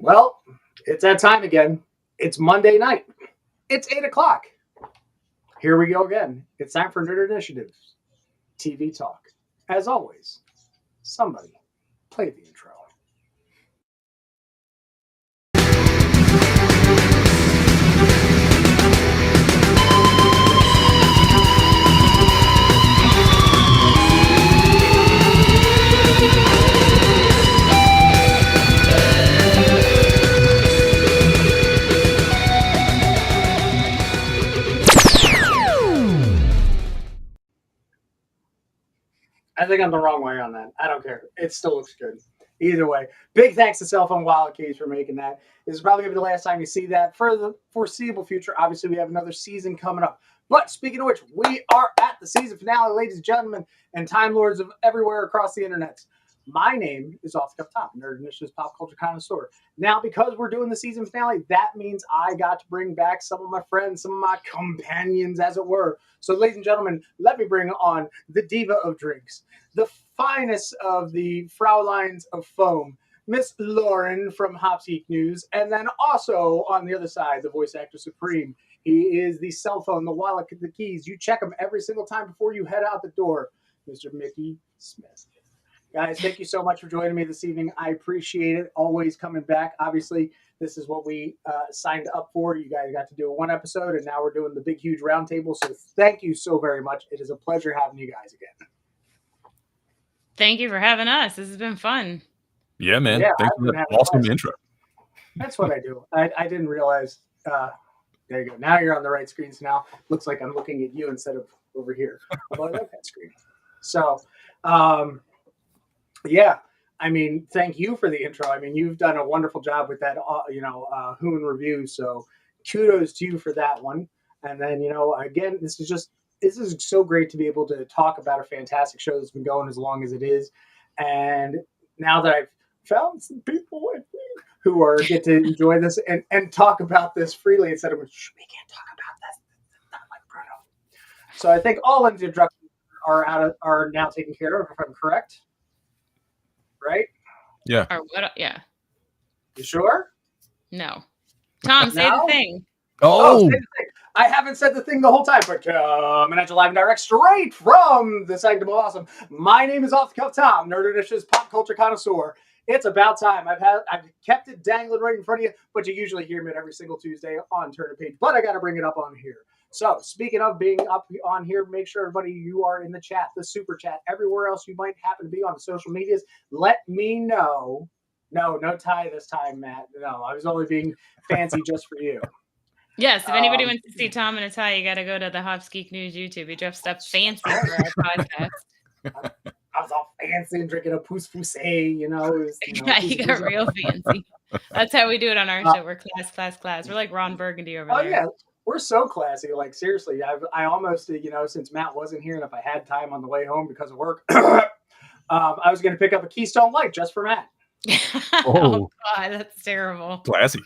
Well, it's that time again. It's Monday night. It's 8 o'clock. Here we go again. It's time for Nerd Initiatives TV Talk. As always, somebody play the intro. I think I'm the wrong way on that. I don't care. It still looks good. Either way, big thanks to Cellphone Wildcats for making that. This is probably going to be the last time you see that for the foreseeable future. Obviously, we have another season coming up. But speaking of which, we are at the season finale, ladies and gentlemen, and Time Lords of everywhere across the internet. My name is Off the Cuff Tom, Nerd Initiatives Pop Culture Connoisseur. Now, because we're doing the season finale, that means I got to bring back some of my friends, some of my companions, as it were. So, ladies and gentlemen, let me bring on the diva of drinks, the finest of the Frauleins of foam, Miss Lauren from Hopsgeek News, and then also on the other side, the voice actor supreme. He is the cell phone, the wallet, the keys. You check them every single time before you head out the door, Mr. Mickey Smith. Guys, thank you so much for joining me this evening. I appreciate it. Always coming back. Obviously, this is what we signed up for. You guys got to do one episode, and now we're doing the big, huge roundtable. So thank you so very much. It is a pleasure having you guys again. Thank you for having us. This has been fun. Yeah, man. Yeah, thanks for that awesome intro. That's what I do. I didn't realize. There you go. Now you're on the right screen. So now looks like I'm looking at you instead of over here. I like that screen. So, yeah. I mean, thank you for the intro. I mean, you've done a wonderful job with that, Hoon review. So kudos to you for that one. And then, again, this is so great to be able to talk about a fantastic show that's been going as long as it is. And now that I've found some people with me who get to enjoy this and talk about this freely instead of, we can't talk about this. Not like Bruno. So I think all introductions are now taken care of, if I'm correct. Right? Yeah. Yeah. You sure? No. Tom, say the thing. Oh, say the thing. I haven't said the thing the whole time, but coming at you live and direct straight from the Sanctum of Awesome. My name is Off the Cuff Tom, Nerd Initiatives Pop Culture Connoisseur. It's about time. I've kept it dangling right in front of you, but you usually hear me every single Tuesday on Turn Page. But I got to bring it up on here. So speaking of being up on here, make sure everybody you are in the chat, the super chat, everywhere else you might happen to be on the social medias. Let me know. No tie this time, Matt. No, I was only being fancy just for you. Yes, if anybody wants to see Tom in a tie, you got to go to the Hopsgeek News YouTube. He dressed up fancy for our podcast. I was all fancy and drinking a pousse. Yeah, he got real fancy. That's how we do it on our show. We're class. We're like Ron Burgundy over there. Oh, yeah. We're so classy. Like, seriously, I almost, since Matt wasn't here and if I had time on the way home because of work, I was going to pick up a Keystone Light just for Matt. Oh, God, that's terrible. Classy.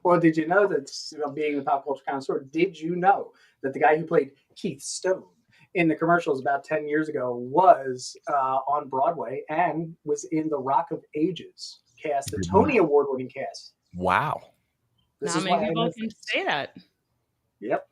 Well, did you know that, being the pop culture connoisseur, did you know that the guy who played Keith Stone in the commercials about 10 years ago was on Broadway and was in the Rock of Ages cast, the Tony Award-winning cast. Wow. Not many people can say that. Yep.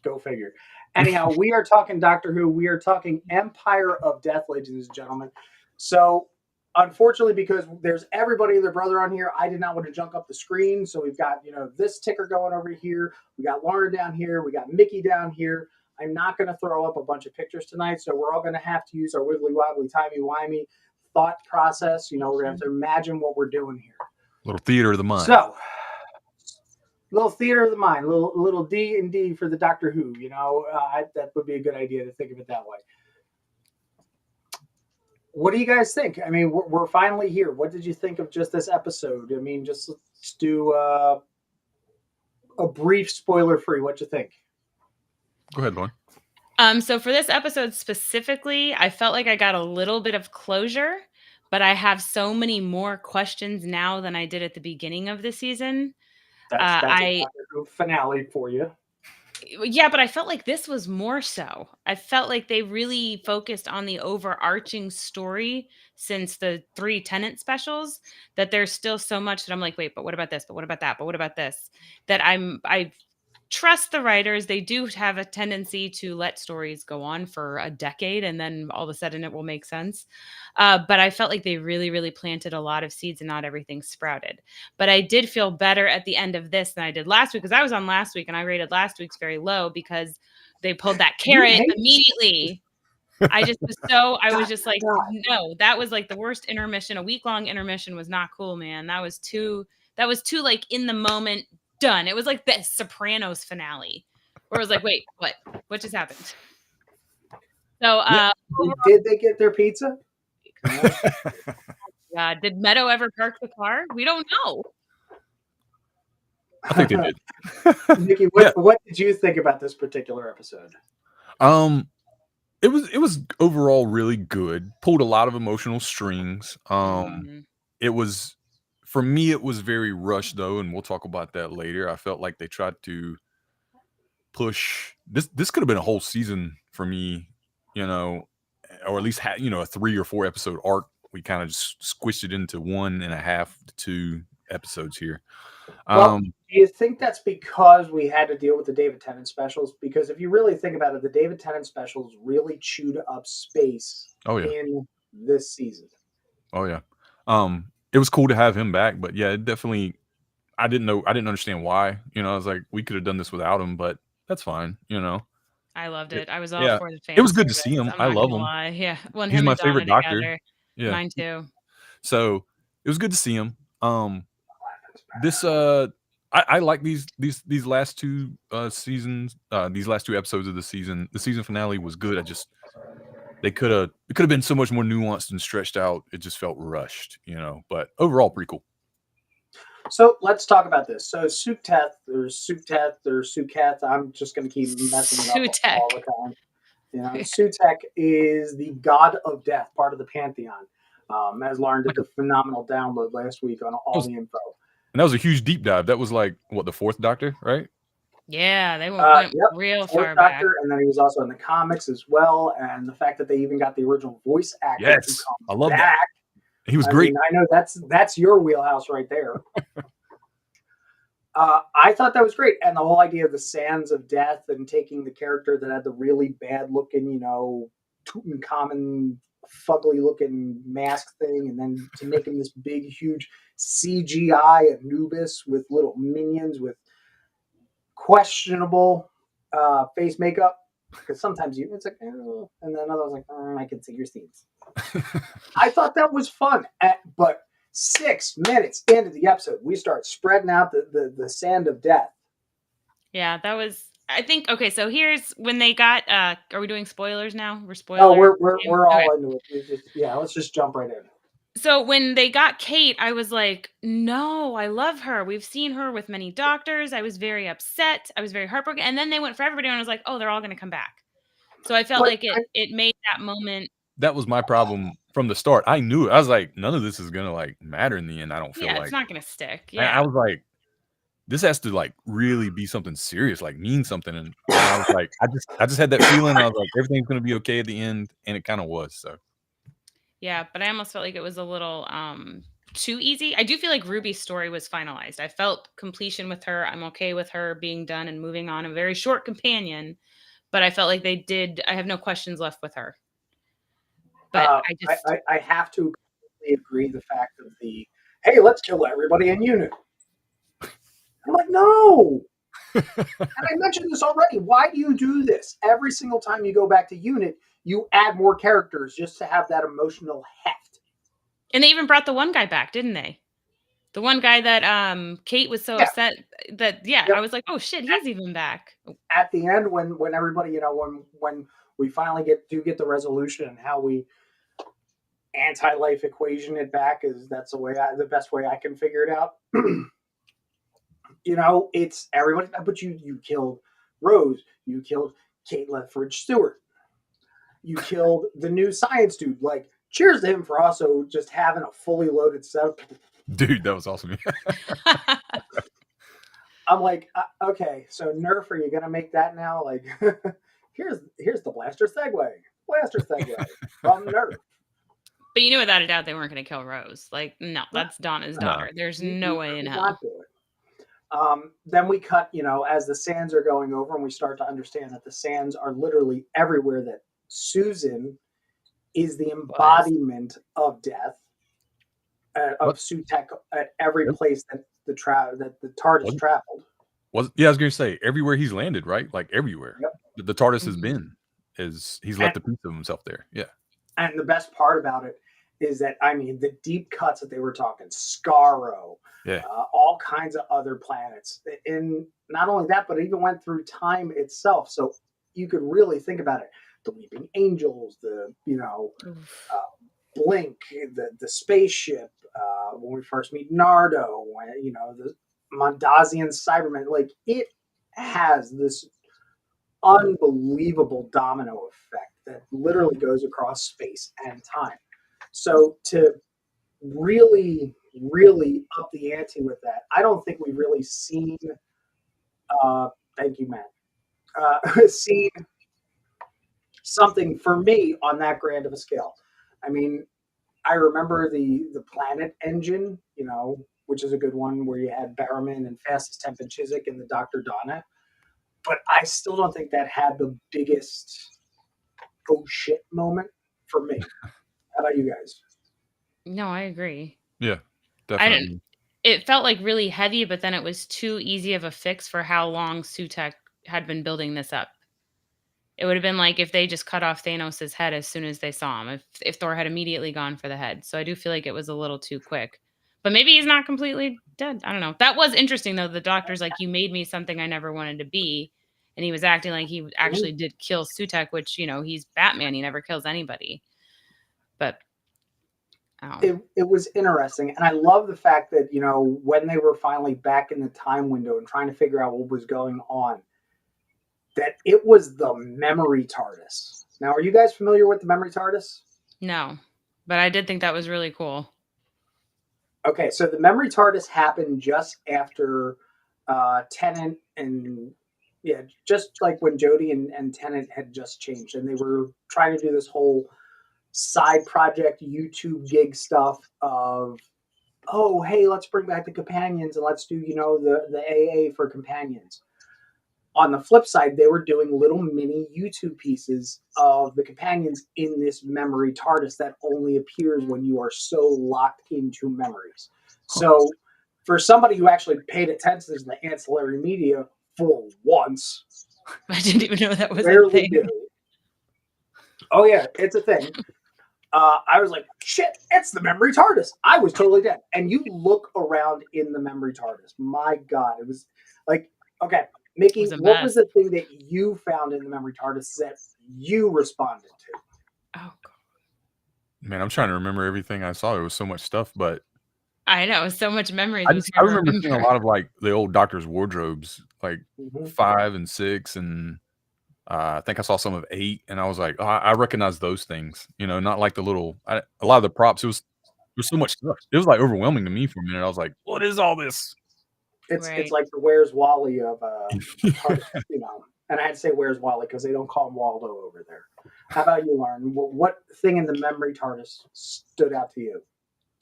Go figure. Anyhow, we are talking Doctor Who. We are talking Empire of Death, ladies and gentlemen. So, unfortunately, because there's everybody and their brother on here, I did not want to junk up the screen. So we've got, this ticker going over here. We got Lauren down here. We got Mickey down here. I'm not going to throw up a bunch of pictures tonight. So we're all going to have to use our wibbly wobbly, timey-wimey thought process. We're going to have to imagine what we're doing here. Little theater of the mind. So, little theater of the mind, little D&D for the Doctor Who. That would be a good idea to think of it that way. What do you guys think? I mean, we're finally here. What did you think of just this episode? I mean, just let's do a brief spoiler-free. What'd you think? Go ahead, Lauren. So for this episode specifically, I felt like I got a little bit of closure, but I have so many more questions now than I did at the beginning of the season. That's a finale for you. Yeah, but I felt like this was more so. I felt like they really focused on the overarching story since the 3 Tenant specials, that there's still so much that I'm like, "Wait, but what about this? But what about that? But what about this?" That I trust the writers. They do have a tendency to let stories go on for a decade and then all of a sudden it will make sense. But I felt like they really, really planted a lot of seeds and not everything sprouted. But I did feel better at the end of this than I did last week because I was on last week and I rated last week's very low because they pulled that carrot immediately. I was just like, no, that was like the worst intermission. A week-long intermission was not cool, man. That was too like in the moment done. It was like the Sopranos finale where it was like, wait, what just happened? So, did they get their pizza? Did Meadow ever park the car? We don't know. I think they did. Nikki, what did you think about this particular episode? It was overall really good. Pulled a lot of emotional strings. It was, for me, it was very rushed though, and we'll talk about that later. I felt like they tried to push this. This could have been a whole season for me, or at least a 3 or 4 episode arc. We kind of just squished it into 1.5 to 2 episodes here. Well, do you think that's because we had to deal with the David Tennant specials? Because if you really think about it, the David Tennant specials really chewed up space in this season. Oh yeah. It was cool to have him back, but yeah, it definitely, I didn't understand why. I was like, we could have done this without him, but that's fine. I loved it. I was all for the fan. It was good to see him. I love him. Lie. Yeah, he's my favorite doctor. Together. Yeah, mine too. So it was good to see him. This I like these last 2 seasons. These last 2 episodes of the season. The season finale was good. It could have been so much more nuanced and stretched out. It just felt rushed, but overall pretty cool. So let's talk about this. So Sukteth or Suketh, I'm just going to keep messing it up all the time. Sutek is the god of death, part of the pantheon. As Lauren did the phenomenal download last week on all the info. And that was a huge deep dive. That was like, what, the 4th Doctor, right? Yeah, they went real far back. Doctor, and then he was also in the comics as well. And the fact that they even got the original voice actor. Yes, I love that. He was great. I know that's your wheelhouse right there. I thought that was great. And the whole idea of the sands of death and taking the character that had the really bad looking, Tutankhamun fugly looking mask thing, and then to make him this big, huge CGI Anubis with little minions with questionable face makeup. Because sometimes it's like, oh, and then others like, I can see your scenes. I thought that was fun, but 6 minutes into the episode, we start spreading out the sand of death. Yeah, that was. I think okay. So here's when they got. Are we doing spoilers now? We're spoilers. Oh, we're all into it. Let's just jump right in. So when they got Kate, I was like, no, I love her. We've seen her with many doctors. I was very upset. I was very heartbroken. And then they went for everybody and I was like, oh, they're all going to come back. So I felt like it made that moment. That was my problem from the start. I knew it. I was like, none of this is going to like matter in the end. I don't feel like it's not going to stick. Yeah. I was like, this has to like really be something serious, like mean something. And I was like, I just had that feeling. I was like, everything's going to be okay at the end. And it kind of was. So. Yeah, but I almost felt like it was a little too easy. I do feel like Ruby's story was finalized. I felt completion with her. I'm okay with her being done and moving on. A very short companion, but I felt like they did. I have no questions left with her. But I have to completely agree the fact of the, hey, let's kill everybody in unit. I'm like, no. And I mentioned this already. Why do you do this? Every single time you go back to unit, you add more characters just to have that emotional heft. And they even brought the one guy back, didn't they? The one guy that Kate was so upset that I was like, oh shit, he's even back. At the end, when everybody, when we finally get the resolution and how we anti-life equation it back, is that's the best way I can figure it out. It's everybody, but you killed Rose, you killed Kate Lethbridge Stewart. You killed the new science dude. Like, cheers to him for also just having a fully loaded set. Dude, that was awesome. I'm like, okay, so Nerf, are you gonna make that now? Like, here's the blaster segue from Nerf. But you knew without a doubt they weren't going to kill Rose. Like, no, that's Donna's No. daughter. There's no way in could hell. not do it. Then we cut, as the sands are going over, and we start to understand that the sands are literally everywhere. That Susan is the embodiment of death, of Sutek at every place that the TARDIS traveled. I was going to say everywhere he's landed, right? Like everywhere. Yep. The TARDIS has been, he's left a piece of himself there. Yeah. And the best part about it is that, I mean, the deep cuts that they were talking, Skaro, all kinds of other planets. And not only that, but it even went through time itself. So you could really think about it. The Weeping Angels, Blink, the spaceship, when we first meet Nardo, the Mondasian Cybermen. Like, it has this unbelievable domino effect that literally goes across space and time. So to really, really up the ante with that, I don't think we've really seen, thank you, Matt, seen something for me on that grand of a scale. I mean, I remember the Planet engine, which is a good one, where you had Barrowman and Fastest Temp and Chiswick and the Dr. Donna. But I still don't think that had the biggest oh shit moment for me. How about you guys? No, I agree. Yeah, definitely. It felt like really heavy, but then it was too easy of a fix for how long Sutek had been building this up. It would have been like if they just cut off Thanos' head as soon as they saw him, if Thor had immediately gone for the head. So I do feel like it was a little too quick. But maybe he's not completely dead. I don't know. That was interesting, though. The doctor's like, you made me something I never wanted to be. And he was acting like he actually did kill Sutek, which, he's Batman. He never kills anybody. But it was interesting. And I love the fact that, when they were finally back in the time window and trying to figure out what was going on, that it was the memory TARDIS. Now, are you guys familiar with the memory TARDIS? No, but I did think that was really cool. Okay, so the memory TARDIS happened just after Tennant and, just like when Jodie and Tennant had just changed, and they were trying to do this whole side project YouTube gig stuff of, oh, hey, let's bring back the companions and let's do, the AA for companions. On the flip side, they were doing little mini YouTube pieces of the companions in this memory TARDIS that only appears when you are so locked into memories. So for somebody who actually paid attention to the ancillary media for once, I didn't even know that was a thing. Oh, yeah, it's a thing. I was like, shit, it's the memory TARDIS. I was totally dead. And you look around in the memory TARDIS. My God, it was like, okay, Mickey, what was the thing that you found in the memory TARDIS that you responded to? Oh, God. Man, I'm trying to remember everything I saw. There was so much stuff, but I know, so much memories. I remember seeing a lot of like the old Doctor's wardrobes, like 5 and 6, and I think I saw some of 8, and I was like, oh, I recognize those things, not like the little. A lot of the props. There was so much stuff. It was like overwhelming to me for a minute. I was like, what is all this? It's like the Where's Wally of and I had to say Where's Wally because they don't call him Waldo over there. How about you, Lauren? What thing in the memory TARDIS stood out to you?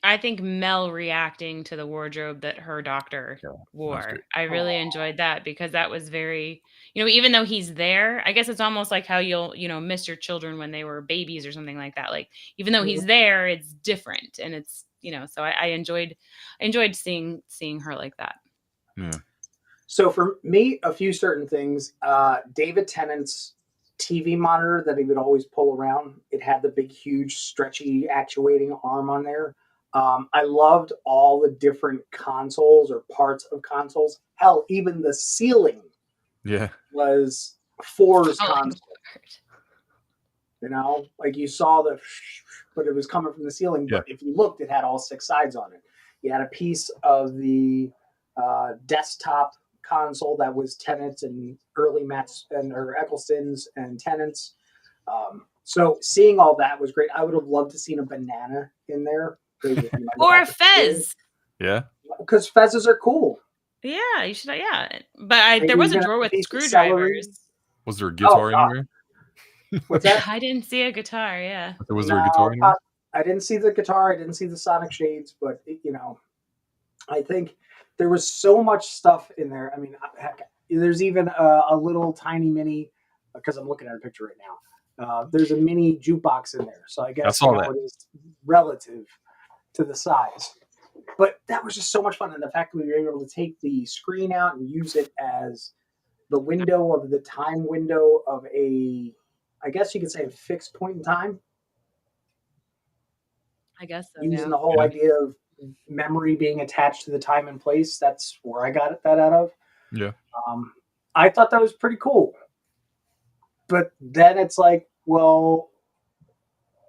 I think Mel reacting to the wardrobe that her doctor wore. I really enjoyed that because that was very, even though he's there, I guess it's almost like how you'll, miss your children when they were babies or something like that. Like, even though he's there, it's different. And it's, so I enjoyed seeing her like that. Yeah. So for me, a few certain things, David Tennant's TV monitor that he would always pull around, it had the big, huge, stretchy, actuating arm on there. I loved all the different consoles or parts of consoles. Hell, even the ceiling was Four's console. Like you saw but it was coming from the ceiling. But if you looked, it had all 6 sides on it. You had a piece of the desktop console that was Tennant's and early Matt's or Eccleston's and Tennant's. So seeing all that was great. I would have loved to seen a banana in there. Or a fez. Yeah. Because fezzes are cool. Yeah, you should. Yeah, but Maybe there was a even drawer a with piece of screwdrivers. celery. Was there a Oh guitar God, anywhere? what's that? I didn't see a guitar. Yeah. Was there a guitar No, anywhere? I didn't see the guitar. I didn't see the sonic shades, but I think there was so much stuff in there. I mean, heck, there's even a little tiny mini, because I'm looking at a picture right now. There's a mini jukebox in there, so I I guess saw that. it is relative to the size. But that was just so much fun, and the fact that we were able to take the screen out and use it as the window of the time window of I guess you could say, a fixed point in time, I guess so. using Yeah. the whole Yeah. idea of memory being attached to the time and place. That's where I got that out of. Yeah. I thought that was pretty cool. But then it's like, well,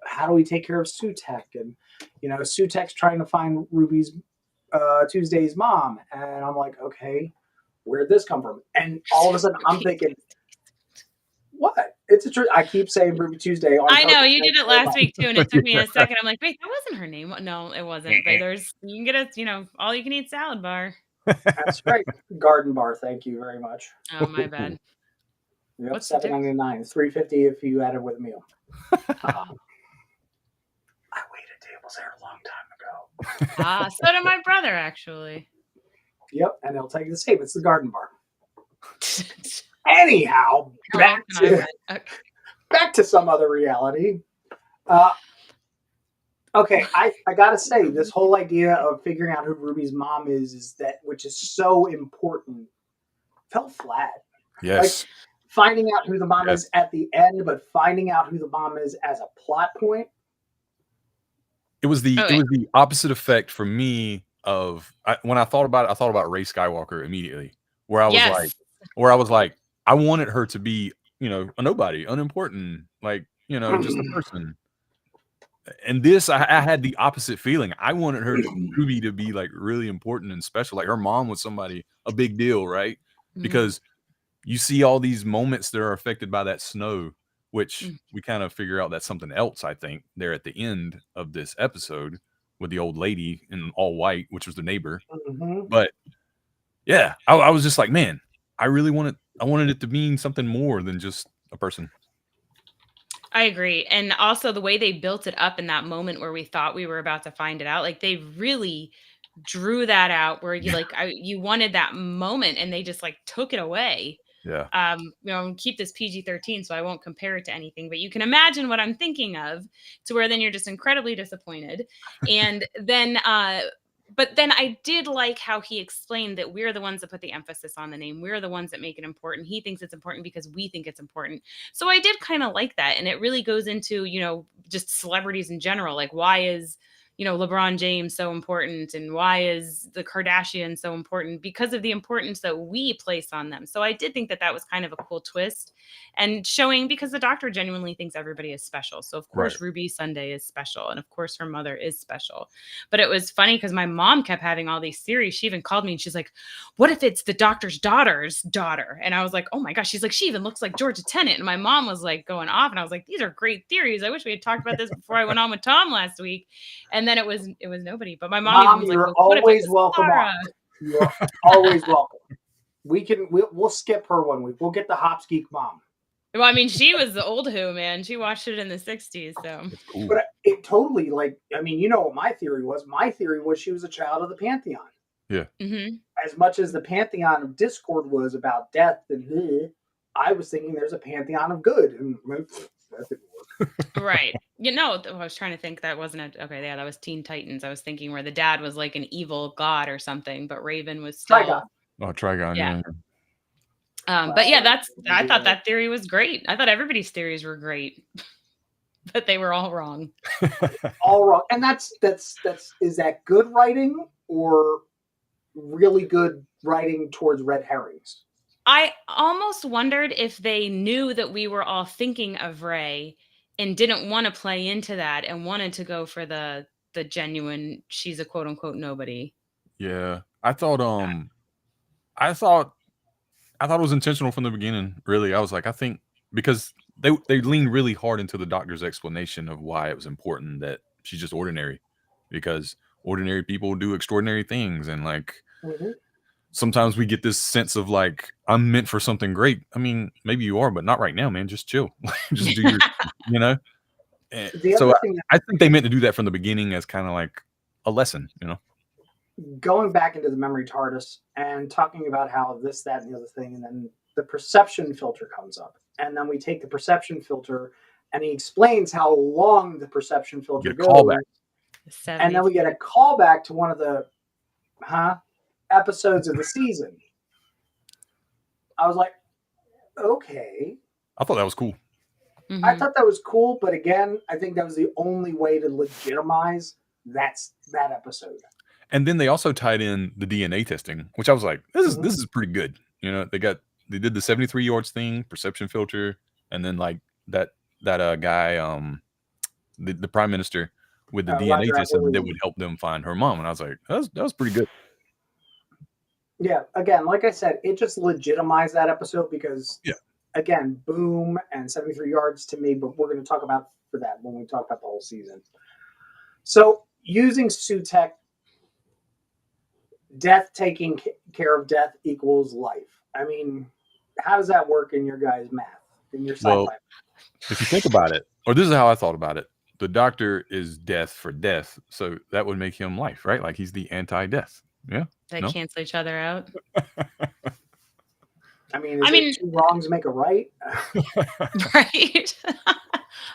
how do we take care of Sutek? And, Sutek's trying to find Ruby's Tuesday's mom. And I'm like, okay, where'd this come from? And all of a sudden I'm thinking, what? It's a truth. I keep saying Ruby Tuesday. I know you did it last week too, and it took me Yeah. a second. I'm like, wait, that wasn't her name. No, it wasn't. But you can get a, all you can eat salad bar. That's right. Garden bar. Thank you very much. Oh, my bad. Yep, What's the difference? $7.99. It's $3.50 if you add it with a meal. I waited tables there a long time ago. So did my brother, actually. Yep, and they'll tell you the same. It's the garden bar. Anyhow, back to some other reality. Okay, I gotta say, this whole idea of figuring out who Ruby's mom is that, which is so important, fell flat. Yes. Like, finding out who the mom is at the end, but finding out who the mom is as a plot point. It was the opposite effect for me of when I thought about it. I thought about Rey Skywalker immediately, where I was like, I wanted her to be, a nobody, unimportant, like, just a person. And this, I had the opposite feeling. I wanted Ruby to be like really important and special. Like her mom was somebody, a big deal, right? Because you see all these moments that are affected by that snow, which we kind of figure out that's something else, I think, there at the end of this episode with the old lady in all white, which was the neighbor. But yeah, I was just like, man, I wanted it to mean something more than just a person. I agree. And also the way they built it up in that moment where we thought we were about to find it out, like they really drew that out where you wanted that moment and they just like took it away. Yeah. Keep this PG-13, so I won't compare it to anything, but you can imagine what I'm thinking of, to where then you're just incredibly disappointed. And then, but then I did like how he explained that we're the ones that put the emphasis on the name. We're the ones that make it important. He thinks it's important because we think it's important. So I did kind of like that. And it really goes into, just celebrities in general. Like, why is, LeBron James so important, and why is the Kardashians so important? Because of the importance that we place on them. So I did think that was kind of a cool twist, and showing, because the doctor genuinely thinks everybody is special. So of course, Ruby Sunday is special. And of course her mother is special. But it was funny because my mom kept having all these theories. She even called me and she's like, what if it's the doctor's daughter's daughter? And I was like, oh my gosh. She's like, she even looks like Georgia Tennant. And my mom was like going off, and I was like, these are great theories. I wish we had talked about this before I went on with Tom last week. And then it was nobody. But my mom even was you're like, well, always welcome on. You're always welcome. We'll skip her 1 week. We'll get the Hops Geek mom. Well, I mean, she was the old Who, man. She watched it in the 60s, so. Cool. But it totally, like, I mean, you know what my theory was? My theory was she was a child of the Pantheon. Yeah. Mm-hmm. As much as the Pantheon of Discord was about death and I was thinking there's a Pantheon of good. And that didn't work. Right. I was trying to think that wasn't that was Teen Titans. I was thinking where the dad was like an evil god or something, but Raven was still Trigon. Oh, Trigon, yeah. But yeah, I thought that theory was great. I thought everybody's theories were great, but they were all wrong. All wrong. And that's is that good writing or really good writing towards red herrings? I almost wondered if they knew that we were all thinking of Rey and didn't want to play into that and wanted to go for the genuine, she's a quote unquote nobody. Yeah. I thought it was intentional from the beginning, really. I was like, I think because they leaned really hard into the doctor's explanation of why it was important that she's just ordinary, because ordinary people do extraordinary things. And like, sometimes we get this sense of like, I'm meant for something great. I mean, maybe you are, but not right now, man. Just chill. Just do your, you know? And The so other thing, I think they meant to do that from the beginning as kind of like a lesson, you know? going back into the memory TARDIS and talking about how this, that, and the other thing, and then the perception filter comes up. And then we take the perception filter and he explains how long the perception filter Get a goes. callback. And then we get a callback to one of the episodes of the season. I was like, okay. I thought that was cool. Mm-hmm. I thought that was cool, but again, I think that was the only way to legitimize that episode. And then they also tied in the DNA testing, which I was like, this is pretty good. You know, they did the 73 yards thing, perception filter, and then like that guy, the prime minister with the DNA testing that would help them find her mom. And I was like, that was pretty good. Yeah, again, like I said, it just legitimized that episode because again, Boom and 73 yards to me, but we're going to talk about for that when we talk about the whole season. So using Sutekh, death taking care of death equals life. I mean, how does that work in your guys' math, in your sci-fi? Well, if you think about it, or this is how I thought about it, the doctor is death for death, so that would make him life, right? Like he's the anti-death. Yeah. They cancel each other out. I mean, two wrongs make a right? Right.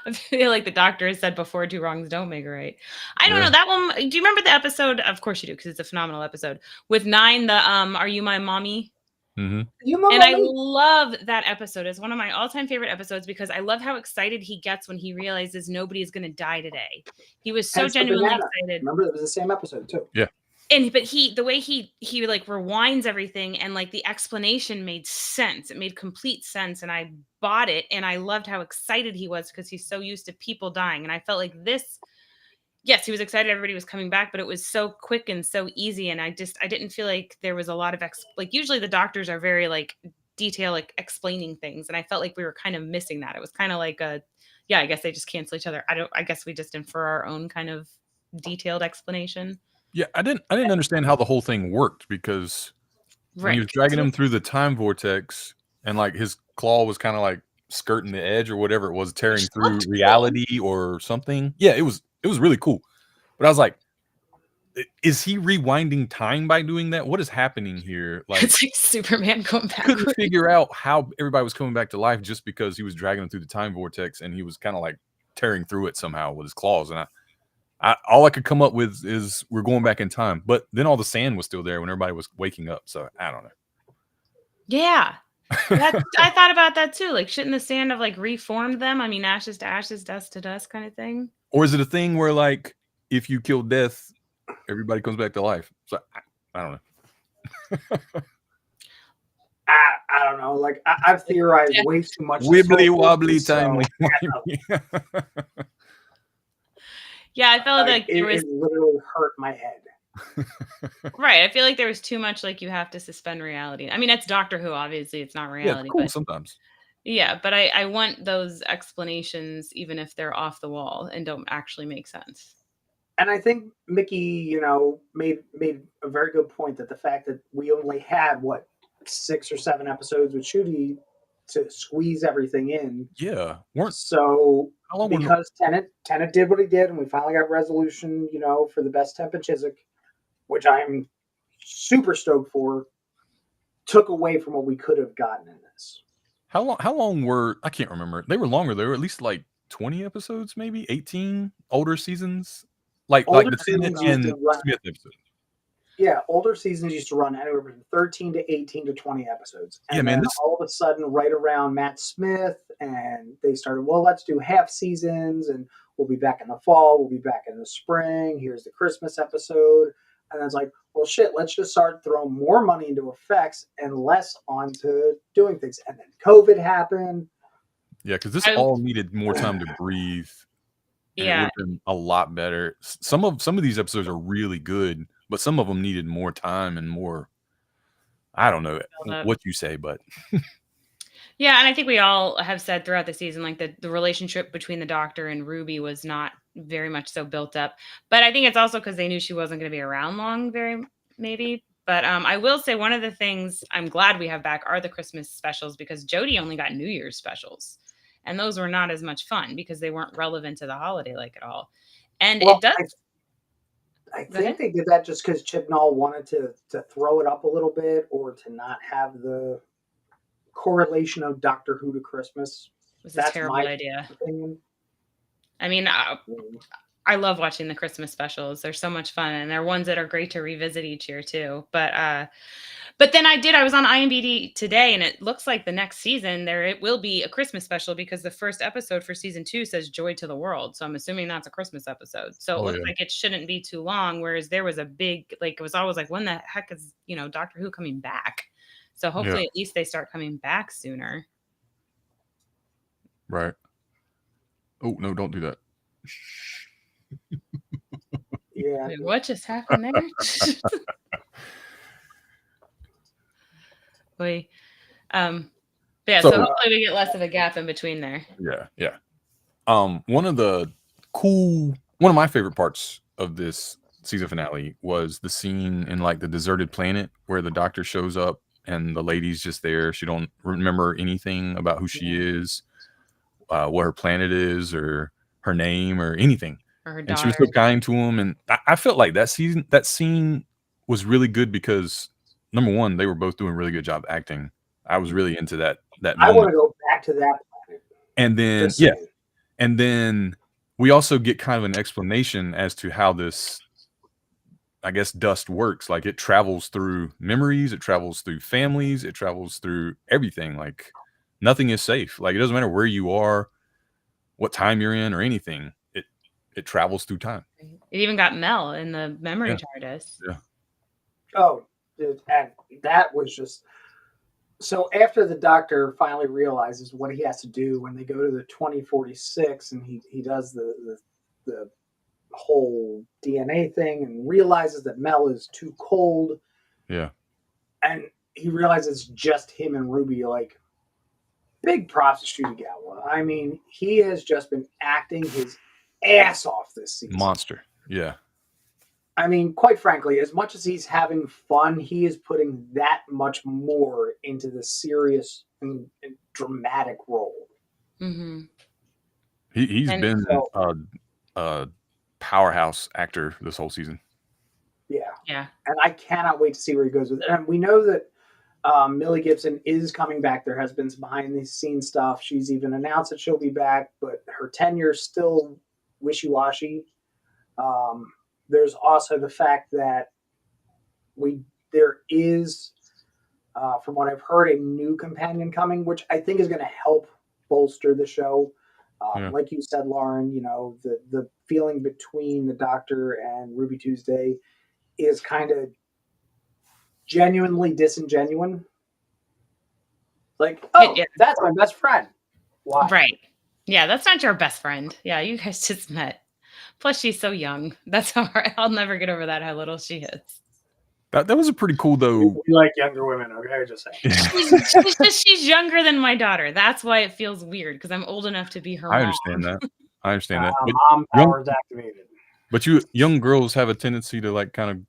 I feel like the doctor has said before, two wrongs don't make a right. I don't know that one. Do you remember the episode? Of course you do, because it's a phenomenal episode with 9. The Are You My Mommy? Mm-hmm. And I love that episode. It's one of my all-time favorite episodes because I love how excited he gets when he realizes nobody is going to die today. He was so genuinely excited. Remember, it was the same episode too. Yeah. But the way he like rewinds everything and like the explanation made sense. It made complete sense, and I bought it. And I loved how excited he was because he's so used to people dying. And I felt like this. Yes, he was excited everybody was coming back, but it was so quick and so easy. And I didn't feel like there was a lot of like usually the doctors are very like detail, like explaining things, and I felt like we were kind of missing that. It was kind of like I guess they just cancel each other. I guess we just infer our own kind of detailed explanation. Yeah, I didn't understand how the whole thing worked because when he was dragging him through the time vortex and like his claw was kind of like skirting the edge or whatever it was, tearing through reality or something. Yeah, it was really cool. But I was like, is he rewinding time by doing that? What is happening here? Like, it's like Superman going back. Couldn't figure out how everybody was coming back to life just because he was dragging them through the time vortex and he was kind of like tearing through it somehow with his claws. And all I could come up with is we're going back in time. But then all the sand was still there when everybody was waking up. So I don't know. Yeah. I thought about that too. Like, shouldn't the sand have like reformed them? I mean, ashes to ashes, dust to dust kind of thing. Or is it a thing where like if you kill death, everybody comes back to life? So I don't know. I don't know. Like I've theorized way too much. Wibbly wobbly timely. Yeah, I felt like it literally hurt my head. Right. I feel like there was too much like you have to suspend reality. I mean, it's Doctor Who, obviously it's not reality. Yeah, it's cool but sometimes. Yeah, but I want those explanations even if they're off the wall and don't actually make sense. And I think Mickey, made a very good point that the fact that we only had 6 or 7 episodes with Ncuti to squeeze everything in. Yeah, so because Tennant did what he did, and we finally got resolution, for the best temp in Chiswick, which I'm super stoked for. Took away from what we could have gotten in this. How long were, I can't remember. They were longer. They were at least like 20 episodes, maybe 18 older seasons. Like the Tennant and Smith episode. Yeah, older seasons used to run anywhere from 13 to 18 to 20 episodes. And then all of a sudden, right around Matt Smith, and they started, let's do half seasons, and we'll be back in the fall, we'll be back in the spring, here's the Christmas episode. And it's like, shit, let's just start throwing more money into effects and less onto doing things. And then COVID happened. Yeah, because this all needed more time to breathe. And it would have been a lot better. Some of these episodes are really good, but some of them needed more time and more. I don't know what you say, but yeah, and I think we all have said throughout the season, like the relationship between the Doctor and Ruby was not very much so built up. But I think it's also because they knew she wasn't going to be around long, maybe. But I will say one of the things I'm glad we have back are the Christmas specials, because Jodie only got New Year's specials. And those were not as much fun because they weren't relevant to the holiday like at all. And Well, it does. I Go ahead. think they did that just because Chibnall wanted to throw it up a little bit, or to not have the correlation of Doctor Who to Christmas. It was a That's terrible my idea. opinion. I mean, I love watching the Christmas specials. They're so much fun, and they're ones that are great to revisit each year too. But then I was on IMDb today, and it looks like the next season it will be a Christmas special, because the first episode for season 2 says "Joy to the World," so I'm assuming that's a Christmas episode. So it looks like it shouldn't be too long. Whereas there was a big, it was always like, when the heck is Doctor Who coming back? So hopefully at least they start coming back sooner. Right. Oh no! Don't do that. Yeah. Wait, what just happened there? Yeah, so hopefully we get less of a gap in between there. Yeah. One of my favorite parts of this season finale was the scene in the deserted planet where the Doctor shows up and the lady's just there. She don't remember anything about who she is, what her planet is, or her name, or anything. Or her and daughter. She was so kind to him, and I felt like that scene was really good because, number one, they were both doing a really good job acting. I was really into that moment. I want to go back to that planet. And then and then we also get kind of an explanation as to how this, I guess, dust works. It travels through memories, it travels through families, it travels through everything. Nothing is safe. It doesn't matter where you are, what time you're in, or anything. It travels through time. It even got Mel in the memory TARDIS. Yeah. Oh, dude, and that was just... So after the Doctor finally realizes what he has to do when they go to the 2046, and he does the whole DNA thing, and realizes that Mel is too cold. Yeah. And he realizes just him and Ruby. Big props to Ncuti Gatwa. I mean, he has just been acting his ass off this season. Monster. Yeah. I mean, quite frankly, as much as he's having fun, he is putting that much more into the serious and dramatic role. Mm-hmm. He's been a powerhouse actor this whole season. Yeah. And I cannot wait to see where he goes with it. And we know that Millie Gibson is coming back. There has been some behind-the-scenes stuff. She's even announced that she'll be back, but her tenure is still wishy-washy. There's also the fact that there is, from what I've heard, a new companion coming, which I think is going to help bolster the show. Like you said, Lauren, the feeling between the Doctor and Ruby Tuesday is kind of genuinely disingenuine. That's my best friend. Why? Right. Yeah, that's not your best friend. Yeah, you guys just met. Plus, she's so young. That's all right. I'll never get over that, how little she is. That was a pretty cool, though. We like younger women, okay? Just saying. She's younger than my daughter. That's why it feels weird, because I'm old enough to be her mom. I understand that. But mom power is activated. But young girls have a tendency to kind of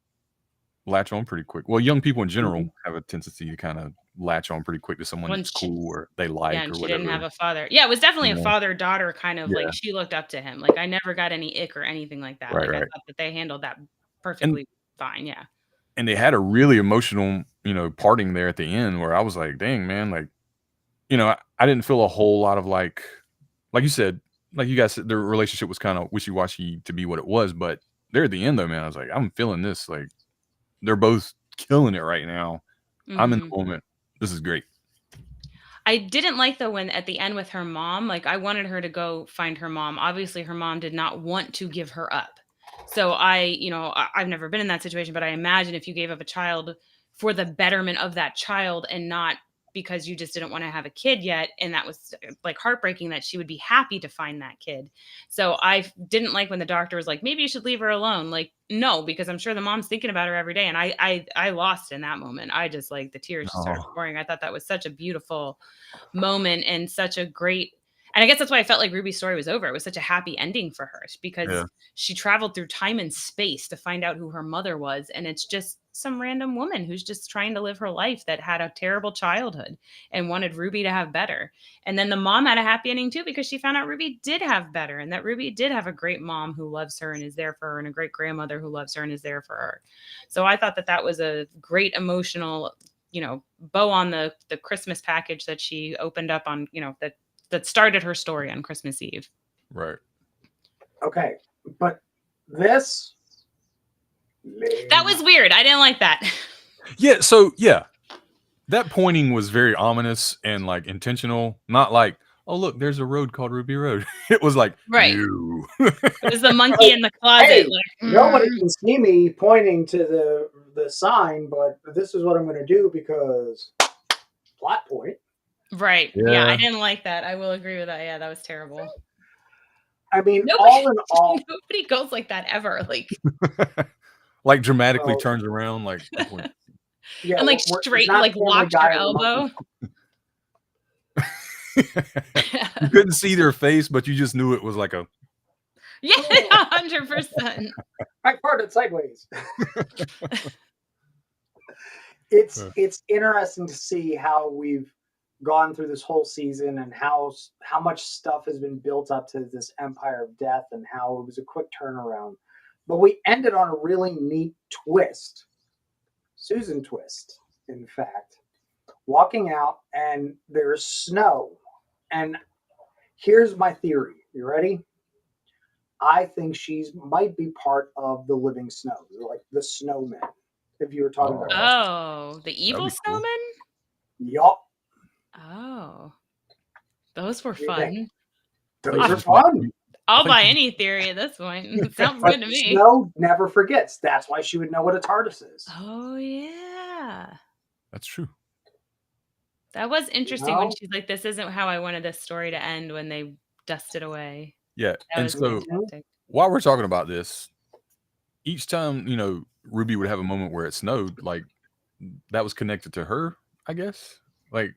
latch on pretty quick. Well, young people in general have a tendency to kind of latch on pretty quick to someone that's cool or they like, and or she whatever. Didn't have a father. Yeah, it was definitely a father-daughter kind of she looked up to him. I never got any ick or anything like that. Right. I thought that they handled that perfectly fine. Yeah. And they had a really emotional, parting there at the end where I was like, dang, man, I didn't feel a whole lot of like you said, like you guys said, their relationship was kind of wishy-washy to be what it was, but there at the end though, man, I was like, I'm feeling this. They're both killing it right now. Mm-hmm. I'm in the moment. This is great. I didn't like though when at the end with her mom, I wanted her to go find her mom. Obviously her mom did not want to give her up. So I've never been in that situation, but I imagine if you gave up a child for the betterment of that child and not because you just didn't want to have a kid yet, and that was heartbreaking, that she would be happy to find that kid. So I didn't like when the doctor was like, maybe you should leave her alone. No, because I'm sure the mom's thinking about her every day. And I lost in that moment. I just the tears just started pouring. I thought that was such a beautiful moment and such a great, and I guess that's why I felt like Ruby's story was over. It was such a happy ending for her because she traveled through time and space to find out who her mother was. And it's just some random woman who's just trying to live her life that had a terrible childhood and wanted Ruby to have better. And then the mom had a happy ending too, because she found out Ruby did have better, and that Ruby did have a great mom who loves her and is there for her, and a great grandmother who loves her and is there for her. So I thought that that was a great emotional, bow on the Christmas package that she opened up on, that started her story on Christmas Eve. Right. Okay, but this that was weird. I didn't like that. Yeah. So yeah, that pointing was very ominous and like intentional. Not like, oh look, there's a road called Ruby Road. It was like, right. You. It was the monkey in the closet. Hey, like, nobody can see me pointing to the sign, but this is what I'm going to do because plot point. Right. Yeah, I didn't like that. I will agree with that. Yeah, that was terrible. I mean, all in all, nobody goes like that ever. Like dramatically turns around, like yeah, and like straight, like locks your elbow. You couldn't see their face, but you just knew it was like a 100%. I farted sideways. It's interesting to see how we've gone through this whole season and how much stuff has been built up to this Empire of Death and how it was a quick turnaround. But we ended on a really neat twist. Susan twist, in fact. Walking out and there's snow. And here's my theory. You ready? I think she's might be part of the living snow, like the snowmen. If you were talking about the evil snowmen? Cool. Yup. Oh. Those were fun. Those are fun. I'll buy any theory at this point. It sounds good to me. Snow never forgets. That's why she would know what a TARDIS is. Oh, yeah. That's true. That was interesting when she's like, this isn't how I wanted this story to end, when they dusted away. Yeah. And so while we're talking about this, each time, Ruby would have a moment where it snowed, like that was connected to her, I guess. Like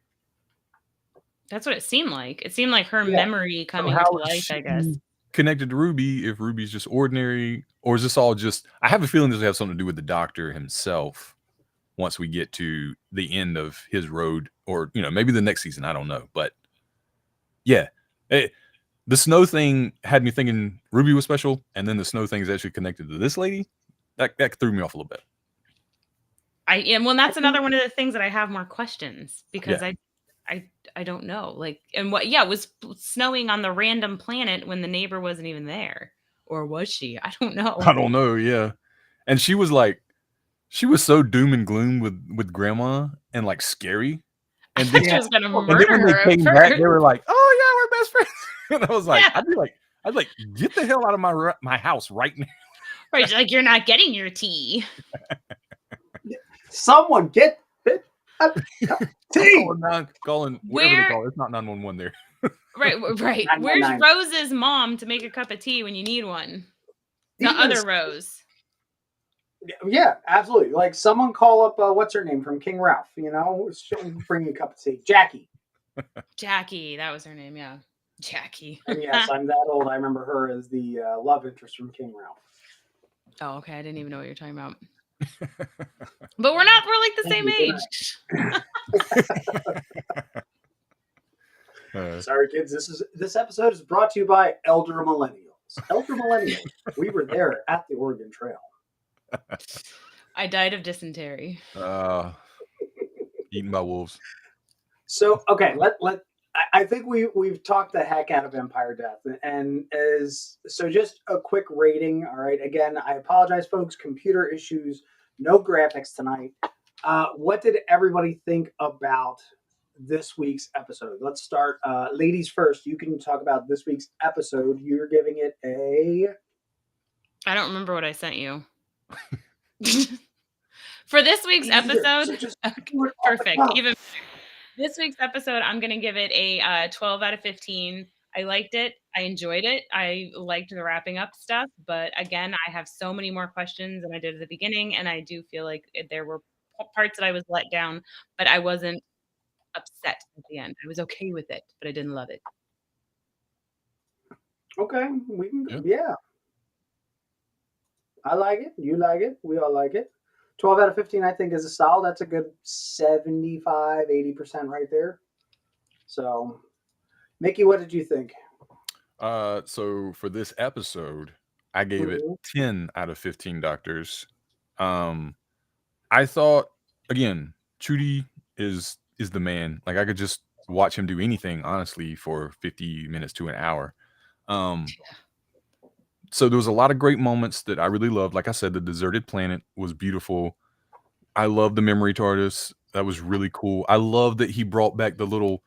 that's what it seemed like. It seemed like her memory coming to life, I guess. Connected to Ruby, if Ruby's just ordinary, or is this all just, I have a feeling this will have something to do with the Doctor himself once we get to the end of his road, or, maybe the next season, I don't know. But yeah, the snow thing had me thinking Ruby was special, and then the snow thing is actually connected to this lady. That threw me off a little bit. Well, that's another one of the things that I have more questions, because I don't know. Like, and it was snowing on the random planet when the neighbor wasn't even there. Or was she? I don't know. I don't know, yeah. And she was so doom and gloom with grandma and like scary. And I thought she was gonna murder and then when her. They came back, they were like, "Oh yeah, we're best friends." And I was like, I'd be like, "Get the hell out of my house right now!" Right, like, you're not getting your tea. Someone get it. Tea. Calling whatever they call it. It's not 911 there. Right. Where's Rose's mom to make a cup of tea when you need one? The other Rose. Yeah, absolutely. Like, someone call up what's her name from King Ralph. She'll bring you a cup of tea. Jackie. Jackie, that was her name. Yeah, Jackie. And yes, I'm that old. I remember her as the love interest from King Ralph. Oh, okay. I didn't even know what you're talking about. But we're like the same age. Sorry, kids. This episode is brought to you by Elder Millennials. Elder Millennials. We were there at the Oregon Trail. I died of dysentery. Eaten by wolves. So okay, I think we've talked the heck out of Empire Death, and just a quick rating. All right, again, I apologize, folks. Computer issues, no graphics tonight. What did everybody think about this week's episode? Let's start, ladies first. You can talk about this week's episode. You're giving it a. I don't remember what I sent you. For this week's episode, perfect. Even this week's episode, I'm going to give it a 12 out of 15. I liked it. I enjoyed it. I liked the wrapping up stuff. But again, I have so many more questions than I did at the beginning. And I do feel like there were parts that I was let down, but I wasn't upset at the end. I was okay with it, but I didn't love it. Okay. We can, yeah. I like it. You like it. We all like it. 12 out of 15, I think, is a solid. That's a good 75, 80% right there. So, Mickey, what did you think? So for this episode, I gave it Mhm. 10 out of 15 doctors. I thought, again, Ncuti is the man. Like, I could just watch him do anything, honestly, for 50 minutes to an hour. So there was a lot of great moments that I really loved. Like I said, the deserted planet was beautiful. I love the memory TARDIS. That was really cool. I love that he brought back the little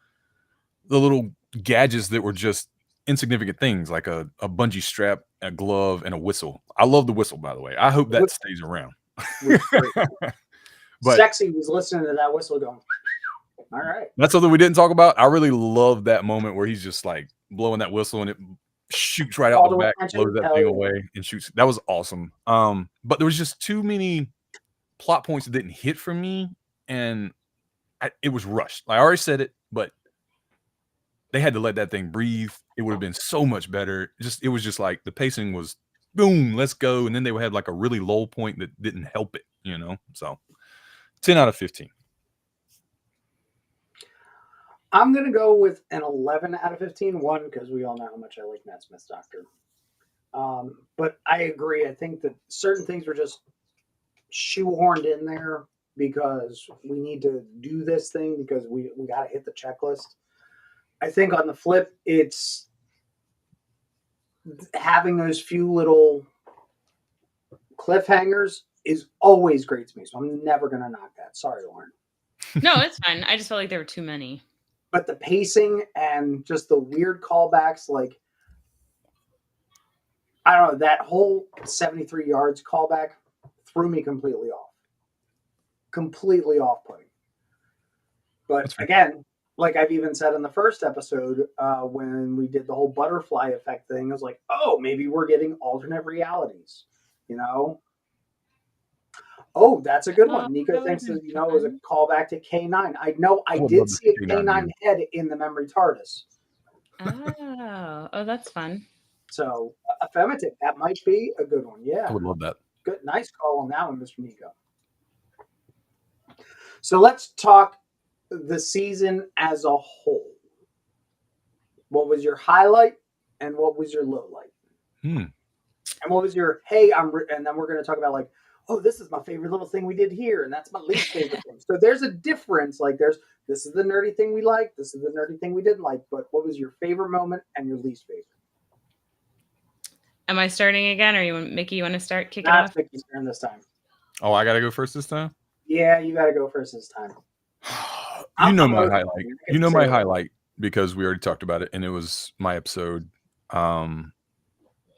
gadgets that were just insignificant things, like a bungee strap, a glove, and a whistle. I love the whistle, by the way. I hope that stays around. Was great. But Sexy was listening to that whistle going, all right. that's something we didn't talk about. I really love that moment where he's just like blowing that whistle and it shoots right out All the the back, attention. blows that Hell thing yeah. away, and shoots. That was awesome. But there was just too many plot points that didn't hit for me, and it was rushed. Like, I already said it, but they had to let that thing breathe. It would have been so much better. It was just like the pacing was boom, let's go, and then they would have like a really low point that didn't help it, you know. So 10 out of 15. I'm going to go with an 11 out of 15. One, because we all know how much I like Matt Smith's Doctor. But I agree. I think that certain things were just shoehorned in there because we need to do this thing because we got to hit the checklist. I think on the flip, it's having those few little cliffhangers is always great to me. So I'm never going to knock that. Sorry, Lauren. No, it's fine. I just felt like there were too many. But the pacing and just the weird callbacks, like, I don't know, that whole 73 yards callback threw me completely off. Completely off putting. But again, like I've even said in the first episode, when we did the whole butterfly effect thing, I was like, oh, maybe we're getting alternate realities, you know? Oh, that's a good one. Nico thinks that, it was a callback to K9. I know I did see a K9 head in the memory TARDIS. Oh, that's fun. So, affirmative. That might be a good one. Yeah. I would love that. Good. Nice call on that one, Mr. Nico. So, let's talk the season as a whole. What was your highlight and what was your low light? And what was your, and then we're going to talk about like, oh, this is my favorite little thing we did here, and that's my least favorite thing. So there's a difference. Like this is the nerdy thing we like, this is the nerdy thing we didn't like, but what was your favorite moment and your least favorite? Am I starting again, or Mickey, you want to start kicking off? off? Mickey's turn this time. Oh, I got to go first this time? Yeah, you got to go first this time. You know my highlight. You know my highlight because we already talked about it, and it was my episode, Dot